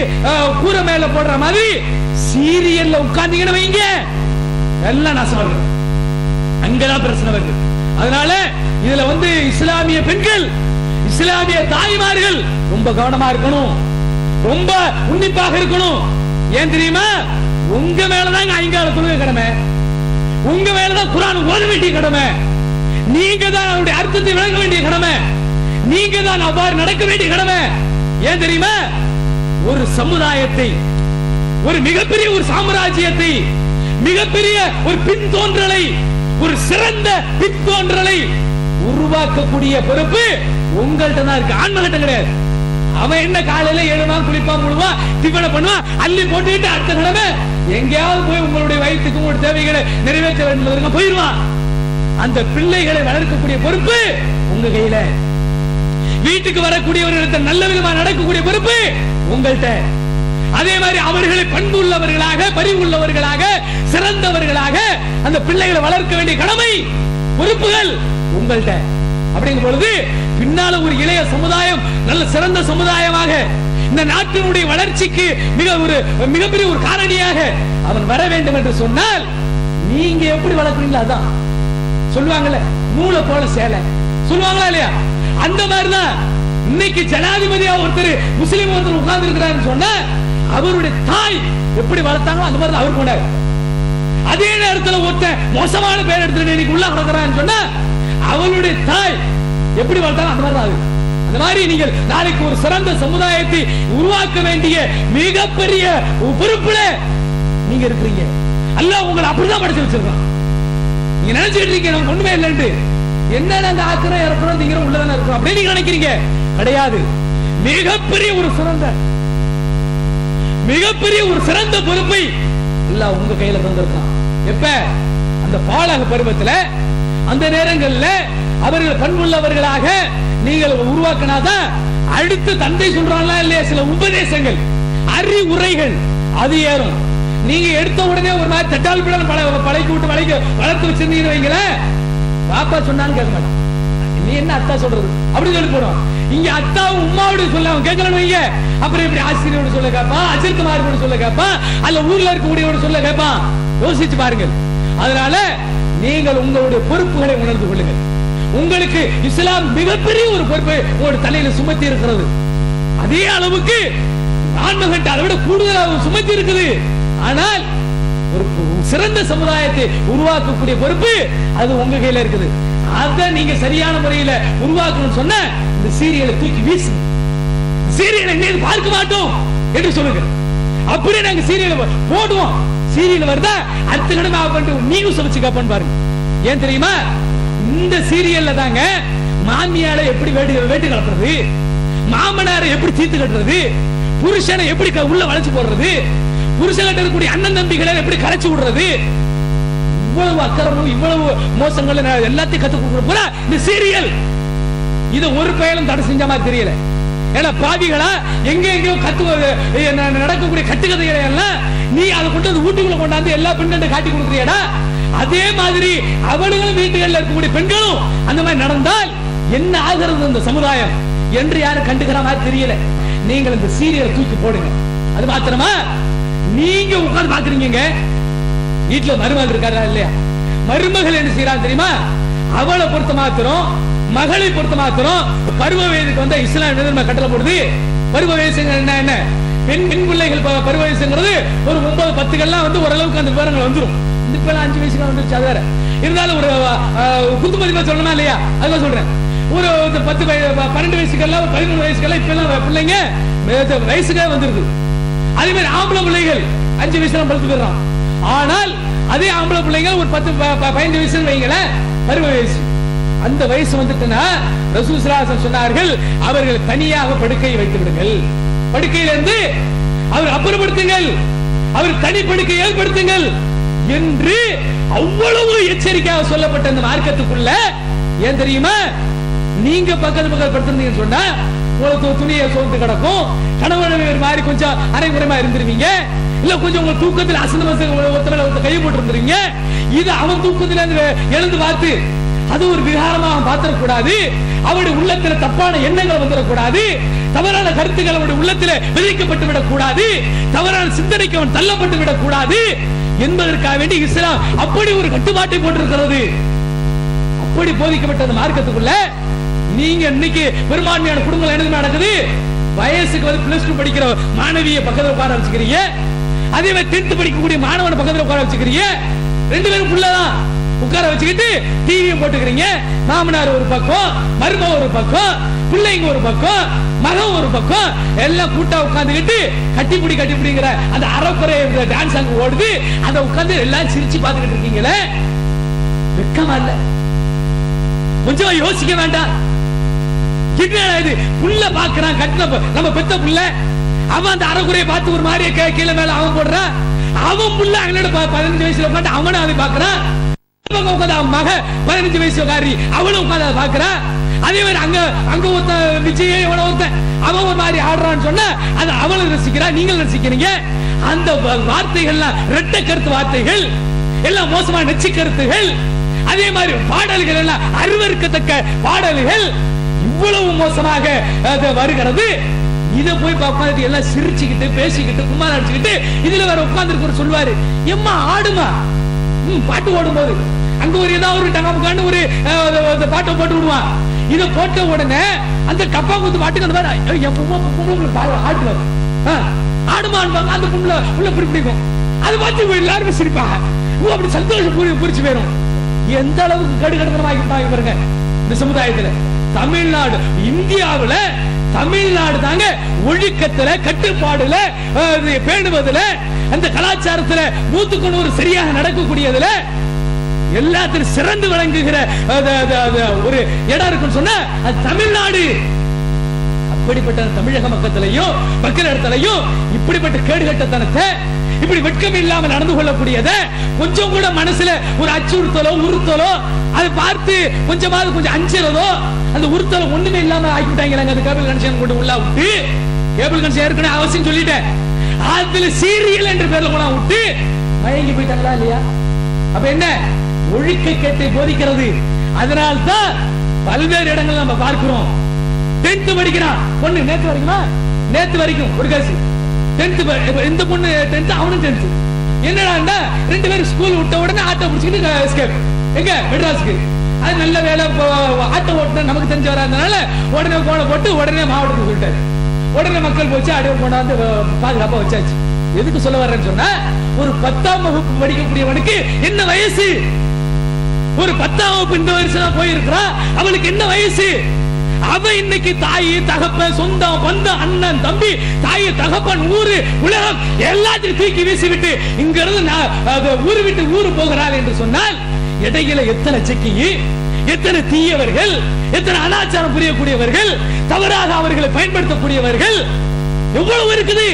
கூரை மேல போடுற மாதிரி சீரியல்ல உட்கார்ந்தீங்கன்னு வைங்க, எல்லாம் நாசம் வருது, அங்கதான் பிரச்சனை வருது. அதனால இதுல இஸ்லாமிய பெண்கள், இஸ்லாமிய தாய்மார்கள் ரொம்ப கவனமா இருக்கணும், ரொம்ப உன்னிப்பாக இருக்கணும். ஏன் தெரியுமா? உங்க மேலதான் ஐங்கால தொழுகை கடமை, உங்க மேலதான் குர்ஆன் ஓத வேண்டிய கடமை, நீங்க தான் அவருடைய அர்த்தத்தை விளங்க வேண்டிய கடமை, நீங்க தான் அவ்வாறு நடக்க வேண்டிய கடமை. ஏன் தெரியுமா? ஒரு சமுதாயத்தை, ஒரு மிகப்பெரிய ஒரு சாம்ராஜ்யத்தை, மிகப்பெரிய ஒரு பின்தோன்றலை, ஒரு சிறந்த பின்தோன்றலை உருவாக்கக்கூடிய பொறுப்பு உங்கள்கிட்ட தான் இருக்கு, ஆண்மகிட்ட கிடையாது. அவன் என்ன காலையில எழுவான், குளிப்பான், முழுவான், டிஃபனை பண்ணுவான், அள்ளி போட்டுக்கிட்டு அடுத்த கிழமை எங்கேயாவது போய் உங்களுடைய வயிற்றுக்கு உங்களுடைய தேவைகளை நிறைவேற்ற வேண்டும் போயிருவான். அந்த பிள்ளைகளை வளர்க்கக்கூடிய பொறுப்பு உங்க கையில, வீட்டுக்கு வரக்கூடியவர்களுக்கு நல்ல விதமாக நடக்கக்கூடிய பொறுப்பு உங்கள்கிட்ட. அதே மாதிரி அவர்களை பண்பு உள்ளவர்களாக, பரிவு உள்ளவர்களாக, சிறந்தவர்களாக அந்த பிள்ளைகளை வளர்க்க வேண்டிய கடமை, பொறுப்புகள் உங்கள்கிட்ட. அப்படிங்கிற பொழுது பின்னால ஒரு இளைய சமுதாயம் நல்ல சிறந்த சமுதாயமாக இந்த நாட்டினுடைய வளர்ச்சிக்கு மிகப்பெரிய ஒரு காரணியாக அவன் வர வேண்டும் என்று சொன்னால் நீங்க எப்படி வளர்க்குறீங்களா? அதான் சொல்லுவாங்கல்ல, நூலை போல சேலை சொல்லுவாங்களா இல்லையா? அந்த மாதிரிதான் இன்னைக்கு ஜனாதிபதியா ஒருத்தர் முஸ்லீம் ஒருத்தர் உட்கார்ந்து இருக்கிறாருன்னு சொன்னா அவருடைய தாய் எப்படி வளர்த்தாங்களோ அந்த மாதிரி அவர் கொண்டாரு. அதே நேரத்தில் ஒருத்தன் மோசமான பேர் எடுத்துட்டு இன்னைக்கு உள்ள கிடக்கிறான்னு சொன்னா அவளுடைய தாய் எப்படி வளர்த்தாலும் அந்த மாதிரி தான். அந்த மாதிரி நீங்கள் நாளைக்கு ஒரு சிறந்த சமுதாயத்தை உருவாக்க வேண்டிய மிகப்பெரிய பொறுப்புல நீங்க இருக்கிறீங்க. அல்லாஹ் உங்களை அப்படிதான் படிச்சு வச்சிருக்கான். நீங்க நினைச்சிட்டு இருக்கீங்க நமக்கு ஒண்ணுமே இல்லைன்னு, என்ன நாங்க ஆக்குறோம் இறக்குறோம் திங்கிற உள்ளதானே இருக்கிறோம் அப்படின்னு நீங்க நினைக்கிறீங்க. கிடையாது. மிகப்பெரிய ஒரு சிறந்த பொறுப்பை அல்லாஹ் உங்க கையில தந்திருக்கான். எப்ப? அந்த பாலக பருவத்துல, அந்த நேரங்கள்ல அவர்கள் பண்புள்ளவர்களாக நீங்கள் உருவாக்கினாதான் அடுத்து தந்தை சொல்றாங்களா இல்லையா சில உபதேசங்கள், அறிவுரைகள் அது ஏறும். நீங்க எடுத்த உடனே ஒரு மாதிரி தட்டால் பழக்கி விட்டு வளர்த்து வச்சிருந்தீங்கன்னு வைங்களேன், பாப்பா சொன்னாலும் கேட்க மாட்டான். நீ என்ன அத்தா சொல்றது அப்படின்னு சொல்லி போறோம். இங்க அத்தாவும் உமாவோட சொல்ல அவன் கேட்கலன்னு வைங்க, அப்புறம் இப்படி ஆசிரியரோட சொல்ல கேட்பான், அஜித் குமாரோட சொல்ல கேட்பான், அல்ல ஊர்ல இருக்கக்கூடியவோட சொல்ல கேட்பான். யோசிச்சு பாருங்கள். அதனால நீங்கள் உங்களுடைய பொறுப்புகளை உணர்ந்து கொள்ளுங்கள். உங்களுக்கு இஸ்லாம் மிகப்பெரிய ஒரு பொறுப்பை உங்களுடைய தலையில சுமத்தி இருக்கிறது. அதே அளவுக்கு ஆன்மகட்ட அதை விட கூடுதலாக சுமத்தி இருக்குது. ஆனால் ஒரு சிறந்த சமுதாயத்தை உருவாக்கக்கூடிய பொறுப்பு அது உங்க கையில இருக்குது. அதை நீங்க சரியான முறையில உருவாக்கணும்னு சொன்ன இந்த சீரியலை தூக்கி வீசு. சீரியலை இன்னைக்கு பார்க்க மாட்டோம் என்று சொல்லுங்க. அப்படியே நாங்க சீரியல் போடுவோம். சீரியல் வருதா அடுத்த கடமை பண்ணிட்டு நியூஸ் வச்சு காப்பன்னு பாருங்க. ஏன் தெரியுமா? இந்த சீரியல்ல தாங்க மாமியாரை எப்படி வேட்டு கலப்புறது, மாமனாரை எப்படி தீர்த்து கட்டுறது, புருஷனை எப்படி உள்ள வளைச்சு போடுறது, புருஷன்கிட்ட இருக்கக்கூடிய அண்ணன் தம்பிகளை எப்படி கரைச்சு விடுறது, இவ்வளவு அக்கறமும் இவ்வளவு மோசங்கள் எல்லாத்தையும் கத்து கொடுக்குற போல இந்த சீரியல். இதை ஒரு பயனும் தடை செஞ்ச மாதிரி தெரியல. ஏன்னா பாவிகளா எங்கெங்கயோ நடக்கக்கூடிய கட்டுக்கதைகளை எல்லாம் நீ அதை கொண்டு வந்து வீட்டுக்குள்ள கொண்டாந்து எல்லா பெண்களும் காட்டி கொடுக்குறியடா. அதே மாதிரி அவளுங்களும் வீட்டுகளில் இருக்கக்கூடிய பெண்களும் அந்த மாதிரி நடந்தால் என்ன ஆகிறது இந்த சமுதாயம் என்று யாரும் கண்டுக்கிற மாதிரி தெரியல. நீங்கள் இந்த சீரியலை தூக்கி போடுங்க. அது மாத்திரமா நீங்க உட்கார்ந்து பாக்குறீங்க. வீட்டுல மருமகள் இருக்காரா இல்லையா? மருமகள் என்ன செய்யறான் தெரியுமா? அவளை பொறுத்த மாத்திரம், மகளை பொறுத்த மாத்திரம் பருவ வயதுக்கு வந்த இஸ்லாம் கட்டளை போடுது. பருவ வயசு என்ன? பெண் பிள்ளைகள் பருவ வயசுங்கிறது ஒரு 9-10 வந்து ஓரளவுக்கு அந்த விவரங்கள் வந்துடும். இப்ப 5 வயசுக்கு வந்துருச்சு. அது வேற இருந்தாலும் ஒரு குத்து மதிப்பா சொல்லணுமா இல்லையா? அதுதான் சொல்றேன். ஒரு 10-12 வயசுக்கெல்லாம் 13 வயசுக்கெல்லாம் இப்ப எல்லாம் பிள்ளைங்க வயசுக்கே வந்துருது. அதே மாதிரி ஆம்பளை பிள்ளைகள் 5 வயசுல பழுத்து போயிடறான். ஆனால் அதே ஆம்பளை பிள்ளைங்க ஒரு 10-15 வயசு வைங்கள பருவ வயசு. அந்த வயசு வந்துட்டுனா ரசூல் ஸல்லல்லாஹு அலைஹி வஸல்லம் சொன்னார்கள், அவர்கள் தனியாக படுக்கை வைத்து விடுங்கள். படுக்கையிலிருந்து அவர் அப்புறப்படுத்துங்கள், அவர் தனி படுக்கை ஏற்படுத்துங்கள் என்று அவ்வளவு எச்சரிக்கையாக சொல்லப்பட்ட இந்த மார்க்கத்துக்குள்ள ஏன் தெரியுமா? நீங்க பக்கத்து படுத்திருந்தீங்கன்னு சொன்னா உங்களுக்கு துணியை சோர்ந்து கிடக்கும். கணவன் மாதிரி கொஞ்சம் அரைகுறைமா இருந்திருவீங்க. இல்ல கொஞ்சம் உங்க தூக்கத்தில் அசந்த கை போட்டு இருந்திருவீங்க. இது அவன் தூக்கத்துல எழுந்து பார்த்து அது ஒரு விகாரமாக பாத்திரக்கூடாது. அவருடைய உள்ளத்துல தப்பான எண்ணங்கள் வந்துடக்கூடாது. தவறான கருத்துக்கள் அவருடைய உள்ளத்துல விதைக்கப்பட்டு விடக்கூடாது. தவறான சிந்தனைக்கு அவன் தள்ளப்பட்டு விடக்கூடாது என்பதற்காக வேண்டி இஸ்லாம் அப்படி ஒரு கட்டுப்பாட்டை போட்டிருக்கிறது. அப்படி போதிக்கப்பட்ட மார்க்கத்துக்குள்ள நீங்க இன்னைக்கு பெரும்பான்மையான குடும்பங்கள் என்ன நடக்குது? வயசுக்கு வந்து +2 படிக்கிற மாணவியை பக்கத்துல உட்கார வச்சுக்கிறீங்க. அதே மாதிரி 10th படிக்கக்கூடிய மாணவனை பக்கத்துல உட்கார வச்சுக்கிறீங்க. 2 பேரும் புள்ளதான் உட்கார வச்சுக்கிட்டு டிவியை போட்டுக்கிறீங்க. மாமனார் ஒரு பக்கம், மருமக ஒரு பக்கம், பிள்ளைங்க ஒரு பக்கம், மகன் ஒரு பக்கம், எல்லாம் கூட்டா உட்கார்ந்துக்கிட்டு கட்டிப்பிடிங்கிற அந்த அறக்குறை டான்ஸ் அங்க ஓடுது. அதை உட்கார்ந்து எல்லாம் சிரிச்சு பார்த்துக்கிட்டு இருக்கீங்களே, வெக்கமா இல்ல? கொஞ்சம் யோசிக்க வேண்டாம். இது புள்ள பாக்குறான், கட்டின நம்ம பெத்த புள்ள, அவன் அந்த அறக்குறையை பார்த்து ஒரு மாதிரியே கீழே மேல அவன் போடுறான். அவன் புள்ள அவனோட 15 வயசுல உட்காந்து அவனும் அதை பாக்குறான். மக 15 வயசுக்காரி அவளும் உட்காந்து பாக்குறா. அதே மாதிரி அங்க ஒருத்த விஜய் ஒருத்தன் அவன் ஒரு மாதிரி ஆடுறான்னு சொன்னா அது அவளும் ரசிக்கிறா, நீங்கள் ரசிக்கிறீங்க. அந்த வார்த்தைகள்லாம் இரட்டை கருத்து வார்த்தைகள், எல்லாம் மோசமான நெச்சி கருத்துகள். அதே மாதிரி பாடல்கள் எல்லாம் அருவருக்கத்தக்க பாடல்கள் இவ்வளவு மோசமாக வருகிறது. இத போய் உட்கார்ந்து எல்லாம் சிரிச்சுக்கிட்டு பேசிக்கிட்டு கும்மாரம் அடிச்சுக்கிட்டு இதுல வேற உட்கார்ந்து சொல்வாரு, எம்மா ஆடுமா பாட்டு ஓடும்போது அங்க ஒரு ஏதாவது ஒரு டங்காமுக்கான்னு ஒரு பாட்டை போட்டு விடுவான். இதை போட்ட உடனே அந்த கப்பா குத்து பாட்டுக்கு அந்த மாதிரி ஆட்டுவாரு, ஆடுமான் அந்த பொண்ணு உள்ள பிடிக்கும். அது பார்த்து எல்லாருமே சிரிப்பாங்க. அப்படி சந்தோஷம் புரிச்சு போயிடும். எந்த அளவுக்கு கடுகடுத்தனமாகிட்டாங்க பாருங்க இந்த சமுதாயத்துல. தமிழ்நாடு, இந்தியாவுல தமிழ்நாடு தாங்க ஒழுக்கத்துல, கட்டுப்பாடுல, பேணுவதுல, அந்த கலாச்சாரத்துல 100% சரியாக நடக்கக்கூடியதுல எல்லாத்திலும் சிறந்து விளங்குகிற ஒரு இடம் இருக்குன்னு சொன்னா அது தமிழ்நாடு. அப்படிப்பட்ட தமிழக மக்களிலையும் மக்கள் இடத்திலையும் இப்படிப்பட்ட கேடுகட்டத்தனத்தை, இப்படி வெட்கம் இல்லாமல் நடந்து கொள்ளக்கூடியத கொஞ்சம் கூட மனசுல ஒரு அச்சுறுத்தலோ உறுத்தலோ அதை பார்த்து கொஞ்சம் அஞ்சுறதோ அந்த உறுத்தலோ ஒண்ணுமே இல்லாம ஆக்கிட்டாங்க. அந்த கேபிள் கனெக்ஷன் கொண்டு உள்ள விட்டு, கேபிள் கனெக்ஷன் ஏற்கனவே அவசியம் சொல்லிட்டேன், அதுல சீரியல் என்ற பேர்ல கூட விட்டு மயங்கி போயிட்டாங்களா இல்லையா? அப்ப என்ன ஒழுக்க கேட்டை போதிக்கிறது. அதனால்தான் பல்வேறு இடங்கள் நம்ம பார்க்கிறோம். 10th படிக்கிறான் பொண்ணு, நேத்து வரைக்கும் ஒரு காசு 10th, இந்த பொண்ணு 10th, அவனும் 10th. என்னடா 2 பேரும் ஸ்கூல் விட்ட உடனே ஆட்டோ பிடிச்சிட்டு எஸ்கேப் எங்க மெட்ராஸ்க்கு. அது நல்ல வேலை, ஆட்டோ ஓட்டுனா நமக்கு தெரிஞ்ச வராதனால உடனே கோலை போட்டு உடனே மாவட்டத்துக்கு சொல்லிட்டாரு. உடனே மக்கள் போச்சு, அடைவு கொண்டாந்து பாதுகாப்பா வச்சாச்சு. எதுக்கு சொல்ல வர்றேன்னு சொன்னா, ஒரு 10ஆம் வகுப்பு படிக்கக்கூடியவனுக்கு என்ன வயசு? ஒரு 10ஆம் வகுப்பு இந்த வருஷம் போயிருக்கிறா, அவளுக்கு என்ன வயசு? அவ இன்னைக்கு தாய் தகப்பன் சொந்தம் பந்தம் அண்ணன் தம்பி தாய் தகப்பன் ஊரு உலகம் எல்லாத்தையும் தூக்கி வீசி விட்டு இங்க இருந்து ஊரு விட்டு ஊரு போகிறாள் என்று சொன்னால், இடையில எத்தனை செக்கி, எத்தனை தீயவர்கள், எத்தனை அனாச்சாரம் புரியக்கூடியவர்கள், தவறாக அவர்களை பயன்படுத்தக்கூடியவர்கள் எவ்வளவு இருக்குது.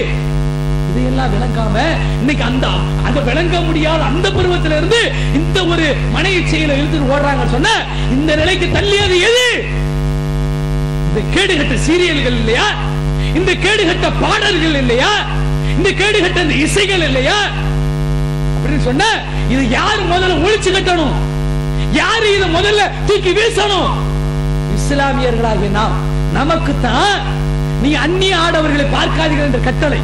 இதையெல்லாம் விளங்காம இன்னைக்கு அந்த விளங்க முடியாத அந்த பருவத்தில இருந்து இந்த ஒரு மனைவி செயலை இழுத்து ஓடுறாங்க சொன்ன, இந்த நிலைக்கு தள்ளியது எது? இந்த கேடுகட்ட சீரியல்கள் இல்லையா? இந்த கேடுகட்ட பாடல்கள் இல்லையா? இந்த கேடுகட்ட இந்த இசைகள் இல்லையா? அப்படின்னு சொன்ன, இது யாரு முதல்ல ஒழிச்சு கட்டணும்? யாரு இதை முதல்ல தூக்கி வீசணும்? இஸ்லாமியர்களாகிய நாம். நமக்கு தான் நீ அந்நிய ஆடவர்களை பார்க்காதீர்கள் என்ற கட்டளை.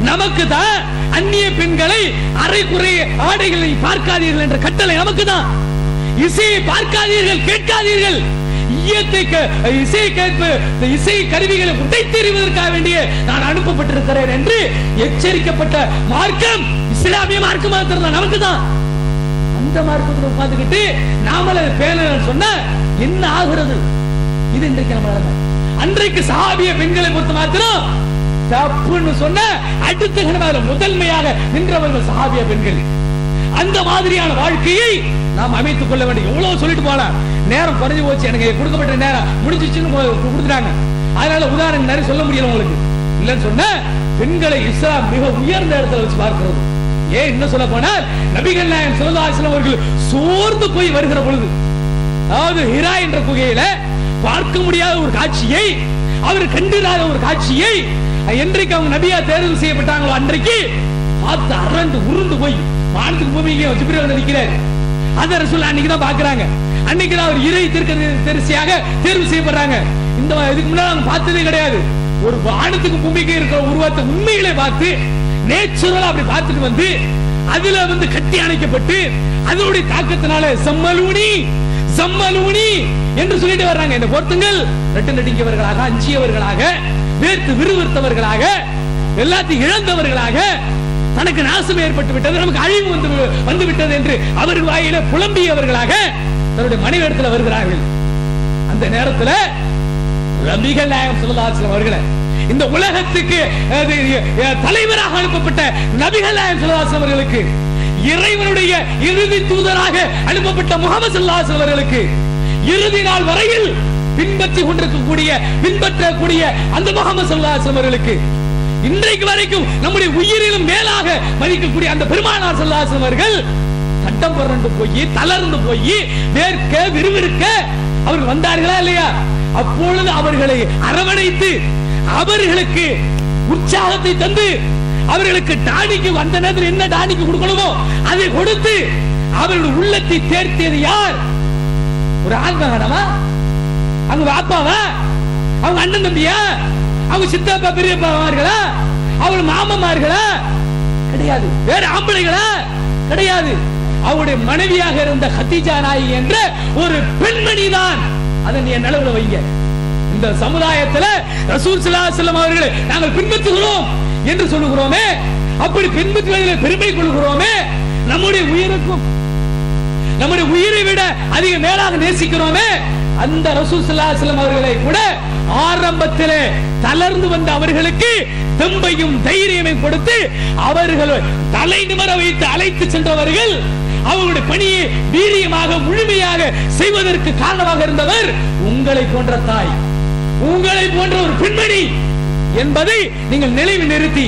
நமக்கு தான் அந்நிய பெண்களை அரைக்குறை ஆடைகளை பார்க்காதீர்கள் என்ற கட்டளை நமக்கு தான். இசையை பார்க்காதீர்கள், கேட்காதீர்கள். இசை கருவிகளை உடைத்தெறிவதற்காக வேண்டிய நான் அனுப்பப்பட்டிருக்கிறேன் என்று எச்சரிக்கப்பட்ட மார்க்கம் இஸ்லாமிய மார்க்கம் மாத்திரம் நமக்கு தான். அந்த மார்க்கத்தில் உட்கார்ந்துக்கிட்டு நாமள பேன சொன்ன என்ன ஆகிறது? இது இன்றைக்கு நம்ம அன்றைக்கு சஹாபிய பெண்களை பொறுத்த மாத்திரம் தப்புன்னு சொன்ன அடுத்த கணவன் முதன்மையாக நின்றவர்கள் சஹாபிய பெண்கள். அந்த மாதிரியான வாழ்க்கையை நாம் அமைத்துக் கொள்ள வேண்டும். எவ்வளவு சொல்லிட்டு போலாம், நேரம் குறைஞ்சு போச்சு, எனக்கு கொடுக்கப்பட்ட நேரம் முடிஞ்சிச்சுன்னு கொடுத்துட்டாங்க. அதனால உதாரணம் நிறைய சொல்ல முடியல உங்களுக்கு. இல்லன்னு சொன்ன பெண்களை இஸ்லாம் மிக உயர்ந்த இடத்துல வச்சு பார்க்கிறது. ஏன் இன்னும் சொல்ல போனால், நபிகள் நாயகம் ஸல்லல்லாஹு அலைஹி வஸல்லம் அவர்கள் சோர்ந்து போய் வருகிற பொழுது, அதாவது ஹிரா என்ற குகையில பார்க்க முடியாத ஒரு காட்சியை, அவர் கண்டிராத ஒரு காட்சியை, என்றைக்கு அவங்க நபியா தேர்வு செய்யப்பட்டாங்களோ அன்றைக்கு பார்த்து அரண்டு உருண்டு போய் வானத்துக்கு பூமிக்கு ஜிப்ரீல் வந்து நிக்கிறார். அத ரசூல் அன்னைக்கு தான் பாக்குறாங்க. அன்னைக்கு தான் அவர் இறை தீர்க்கதரிசியாக தேர்வு செய்யப்படுறாங்க. இந்த இதுக்கு முன்னாடி அவங்க பார்த்ததே கிடையாது. ஒரு வானத்துக்கு பூமிக்கு இருக்கிற உருவத்தை உண்மையிலே பார்த்து நேச்சுரலா அப்படி பார்த்துட்டு வந்து அதுல வந்து கட்டி அணைக்கப்பட்டு அதனுடைய தாக்கத்தினால சம்மலூனி சம்மலூனி என்று சொல்லிட்டு வர்றாங்க. இந்த பொறுத்துங்கள் நட்டு நடிக்கவர்களாக, அஞ்சியவர்களாக, வேர்த்து விறுவிறுத்தவர்களாக, எல்லாத்தையும் இழந்தவர்களாக, தனக்கு நாசம் ஏற்பட்டு விட்டது, நமக்கு அழிவு வந்து விட்டது என்று அவர்கள் வாயில புலம்பியவர்களாக தன்னுடைய மனைவி இடத்துல வருகிறார்கள். அந்த நேரத்தில் நபிகள் நாயகம் ஸல்லல்லாஹு அலைஹி வஸல்லம் அவர்களை இந்த உலகத்துக்கு தலைவராக அனுப்பப்பட்ட நபிகள் நாயகம் ஸல்லல்லாஹு அலைஹி வஸல்லம் அவர்களுக்கு, இறைவனுடைய இறுதி தூதராக அனுப்பப்பட்ட முஹம்மது ஸல்லல்லாஹு அலைஹி வஸல்லம் அவர்களுக்கு, இறுதி நாள் வரையில் பின்பற்றக்கூடிய அந்த முஹம்மது ஸல்லல்லாஹு அலைஹி வஸல்லம் அவர்களுக்கு, இன்றைக்கு வரைக்கும் நம்முடைய உயிரிலும் மேலாக மதிக்கக்கூடிய அந்த பெருமானார் ஸல்லல்லாஹு அலைஹி வஸல்லம் அவர்கள் கட்டம் புரண்டு போய் தளர்ந்து போய் வேர்க்க விறுவிறுக்க அவர்கள் வந்தார்களா இல்லையா? அப்பொழுது அவர்களை அரவணைத்து அவர்களுக்கு உற்சாகத்தை தந்து அவர்களுக்கு டானிக்கு வந்த நேரத்தில் என்ன டானிக்கு கொடுக்கணுமோ அதை கொடுத்து அவர்கள் உள்ளத்தை தேர்த்தியது யார்? ஒரு ஆண்மகனவா? அவங்க அப்பாவா? அவங்க அண்ணன் தம்பியா? அவங்க சித்தப்பா பெரியப்பாமார்களா? அவங்க மாமமார்களா? கிடையாது. வேற ஆம்பளைகளா? கிடையாது. அவருடைய மனைவியாக இருந்த ஹதீஜா நாயகி என்ற ஒரு பெண்மணி தான். அதை நீ நிலவுல வைங்க. இந்த சமுதாயத்தில் ரசூல் ஸல்லல்லாஹு அலைஹி வஸல்லம் அவர்களை நாங்கள் பின்பற்றுகிறோம் என்று சொல்லுகிறோமே, அப்படி பின்பற்றுவதில் பெருமை கொள்கிறோமே, நம்முடைய உயிரை விட அதிக மேலாக நேசிக்கிறோமே, அந்த ரசூல் ஸல்லல்லாஹு அலைஹி வஸல்லம் அவர்களை கூட ஆரம்பத்திலே தளர்ந்து வந்த அவர்களுக்கு தெம்பையும் தைரியமையும் கொடுத்து அவர்கள் தலை நிமிர வைத்து அழைத்து சென்றவர்கள், அவர்களுடைய பணியை வீரியமாக முழுமையாக செய்வதற்கு காரணமாக இருந்தவர் உங்களை போன்ற தாய், உங்களை போன்ற ஒரு பெண்மணி என்பதை நீங்கள் நினைவில் நிறுத்தி,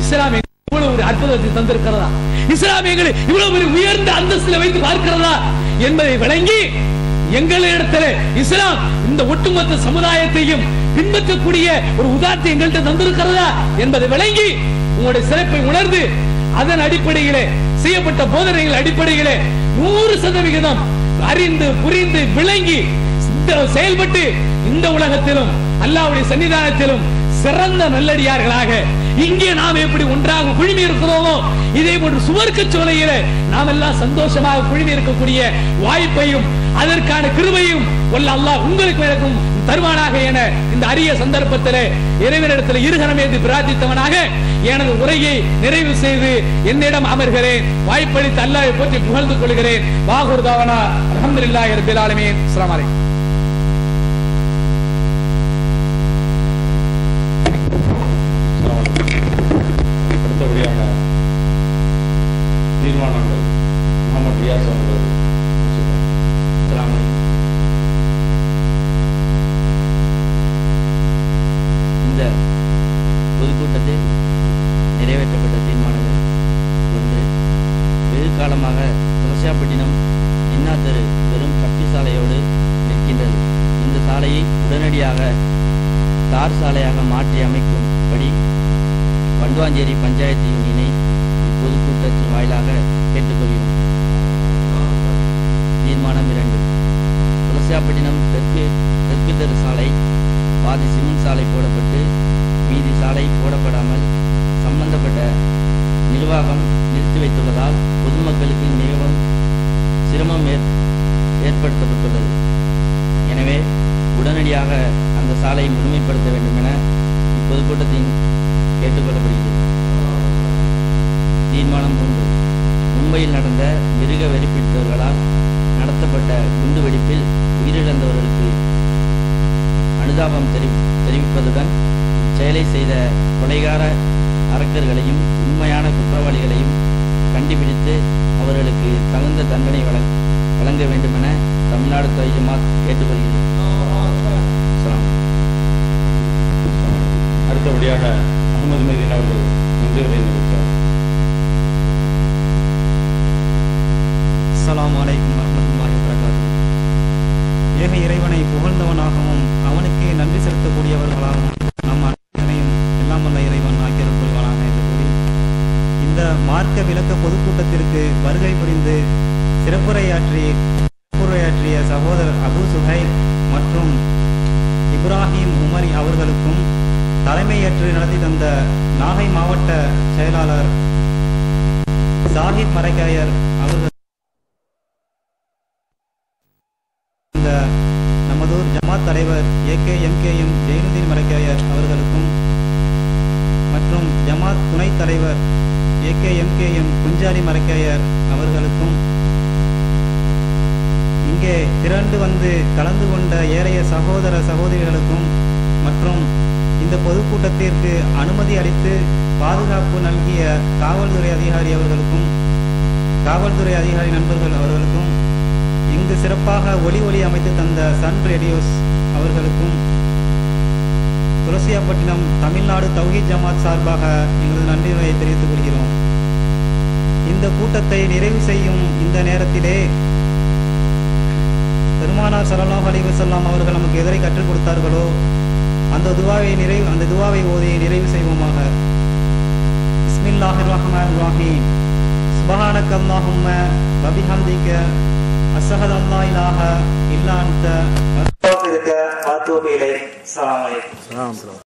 இஸ்லாமிய இவ்வளவு ஒரு அற்புதத்தை தந்திருக்கிறதா, இஸ்லாமியர்களை இவ்வளவு ஒரு உயர்ந்த அந்தஸ்தில் வைத்து பார்க்கிறதா என்பதை விளங்கி, எங்களிடத்தில் இஸ்லாம் இந்த ஒட்டுமொத்த சமுதாயத்தையும் பின்பற்றக்கூடிய ஒரு உதாரணத்தை எங்கள்கிட்ட தந்திருக்கிறதா என்பதை விளங்கி, உங்களுடைய சிறப்பை உணர்ந்து அதன் அடிப்படையிலே செய்யப்பட்ட போதனைகள் அடிப்படையிலே 100% அறிந்து புரிந்து விளங்கி செயல்பட்டு இந்த உலகத்திலும் அல்லாஹ்வுடைய சன்னிதானத்திலும் சிறந்த நல்லடியார்களாக இங்கே நாம் எப்படி ஒன்றாக குழுமி இருக்கிறோமோ இதே போன்று சுவர்க்க சோலையில நாம் எல்லாம் சந்தோஷமாக குழுமி இருக்கக்கூடிய வாய்ப்பையும் அதற்கான கிருபையும் அல்லாஹ் உங்களுக்கு எனக்கும் தருவானாக என இந்த அரிய சந்தர்ப்பத்தில் இறைவனிடத்தில் இருகரமேந்து பிரார்த்தித்தவனாக எனது உரையை நிறைவு செய்து என்னிடம் அமர்கிறேன். வாய்ப்பளித்து அல்லாஹ்வை போற்றி புகழ்ந்து கொள்கிறேன். வாகுர் தாவனா அல்ஹம்துலில்லாஹி ரப்பில் ஆலமீன். அஸ்ஸலாமு அலைக்கும். அடுத்தபடியாக தீர்மானங்கள் முகமது ரியாஸ் அவர்கள். இந்த பொதுக்கூட்டத்தில் நிறைவேற்றப்பட்ட தீர்மானங்கள் ஒன்று, வெகு காலமாக துளசியாப்பட்டினம் இன்னா தெரு வெறும் கப்பி சாலையோடு நிற்கின்றது. இந்த சாலையை உடனடியாக தார் சாலையாக மாற்றி அமைக்கும்படி வண்டுவாஞ்சேரி பஞ்சாயத்து யூனியனை இப்பொதுக்கூட்டத்தின் வாயிலாக கேட்டுக்கொள்கிறோம். தீர்மானம் 2, துளசியாப்பட்டினம் தெற்கு தெரு சாலை பாதி சிமெண்ட் சாலை போடப்பட்டு மீதி சாலை போடப்படாமல் சம்பந்தப்பட்ட நிர்வாகம் நிறுத்தி வைத்துள்ளதால் பொதுமக்களுக்கு மிகவும் சிரமம் ஏற்படுத்தப்பட்டுள்ளது. எனவே உடனடியாக அந்த சாலையை முழுமைப்படுத்த வேண்டும் என இப்பொதுக்கூட்டத்தின் கேட்டுக்கொள்ளப்படுகிறது. தீர்மானம் 3, மும்பையில் நடந்த மிருக வெறிப்பிடித்தவர்களால் நடத்தப்பட்ட குண்டு வெடிப்பில் உயிரிழந்தவர்களுக்கு அனுதாபம் தெரிவிப்பதுடன் செயலை செய்த கொலைகார அரக்கர்களையும் உண்மையான குற்றவாளிகளையும் கண்டுபிடித்து அவர்களுக்கு தகுந்த தண்டனை வழங்க வேண்டும் என தமிழ்நாடு தௌஹீத் ஜமாத் கேட்டுக்கொள்கிறது. அடுத்தபடியாக அகமது மெதீன் அவர்கள் நன்றிகளை நிறுத்தார். அஸ்ஸலாமு அலைக்கும் வரஹ்மத்துல்லாஹி வபரகாத்துஹு. ஏக இறைவனை புகழ்ந்தவனாகவும் அவனுக்கே நன்றி செலுத்தக்கூடியவர்களாகவும் நம் அனைவரையும் எல்லாம் வல்ல இறைவன் ஆக்கியருள் புரிவானாக என்று கூறி இந்த மார்க்க விளக்க பொதுக்கூட்டத்திற்கு வருகை புரிந்து சிறப்புரையாற்றிய சகோதரர் அபு சுஹைல் மற்றும் இப்ராஹிம் உமரி அவர்களுக்கும் தலைமையேற்று நடத்தி தந்த நாகை மாவட்ட செயலாளர் சாஹிப் மரைக்காயர் அவர்கள், இந்த நமதூர் ஜமாத் தலைவர் AKMKM ஜெயினுதீன் மரைக்காயர் அவர்களுக்கும் மற்றும் ஜமாத் துணைத் தலைவர் AKMKM குஞ்சாலி மரைக்காயர் அவர்களுக்கும் இங்கே திரண்டு வந்து கலந்து கொண்ட ஏனைய சகோதர சகோதரிகளுக்கும் மற்றும் இந்த பொதுக்கூட்டத்திற்கு அனுமதி அளித்து பாதுகாப்பு நல்கிய காவல்துறை அதிகாரி அவர்களுக்கும் காவல்துறை அதிகாரி நண்பர்கள் அவர்களுக்கும் இங்கு சிறப்பாக ஒளி அமைத்து தந்த சன் ரேடியோஸ் அவர்களுக்கும் துளசியாப்பட்டினம் தமிழ்நாடு தௌஹீத் ஜமாத் சார்பாக எங்களது நன்றியை தெரிவித்துக் கொள்கிறோம். இந்த கூட்டத்தை நிறைவு செய்யும் இந்த நேரத்திலே பெருமானார் ஸல்லல்லாஹு அலைஹி வஸல்லம் அவர்கள் நமக்கு எதனை கற்றுக் கொடுத்தார்களோ அந்த துவாவை ஓதி நிறைவு செய்வோமாக. பிஸ்மில்லாஹிர் ரஹ்மானிர் ரஹீம். சுப்ஹானக அல்லாஹும்ம வ பிஹம்திக அஷ்ஹது அல்லா இலாஹா இல்லா அன்த அஸ்தக்ஃபிருக வ அத்தூபு இலைக். அஸ்ஸலாமு அலைக்கும்.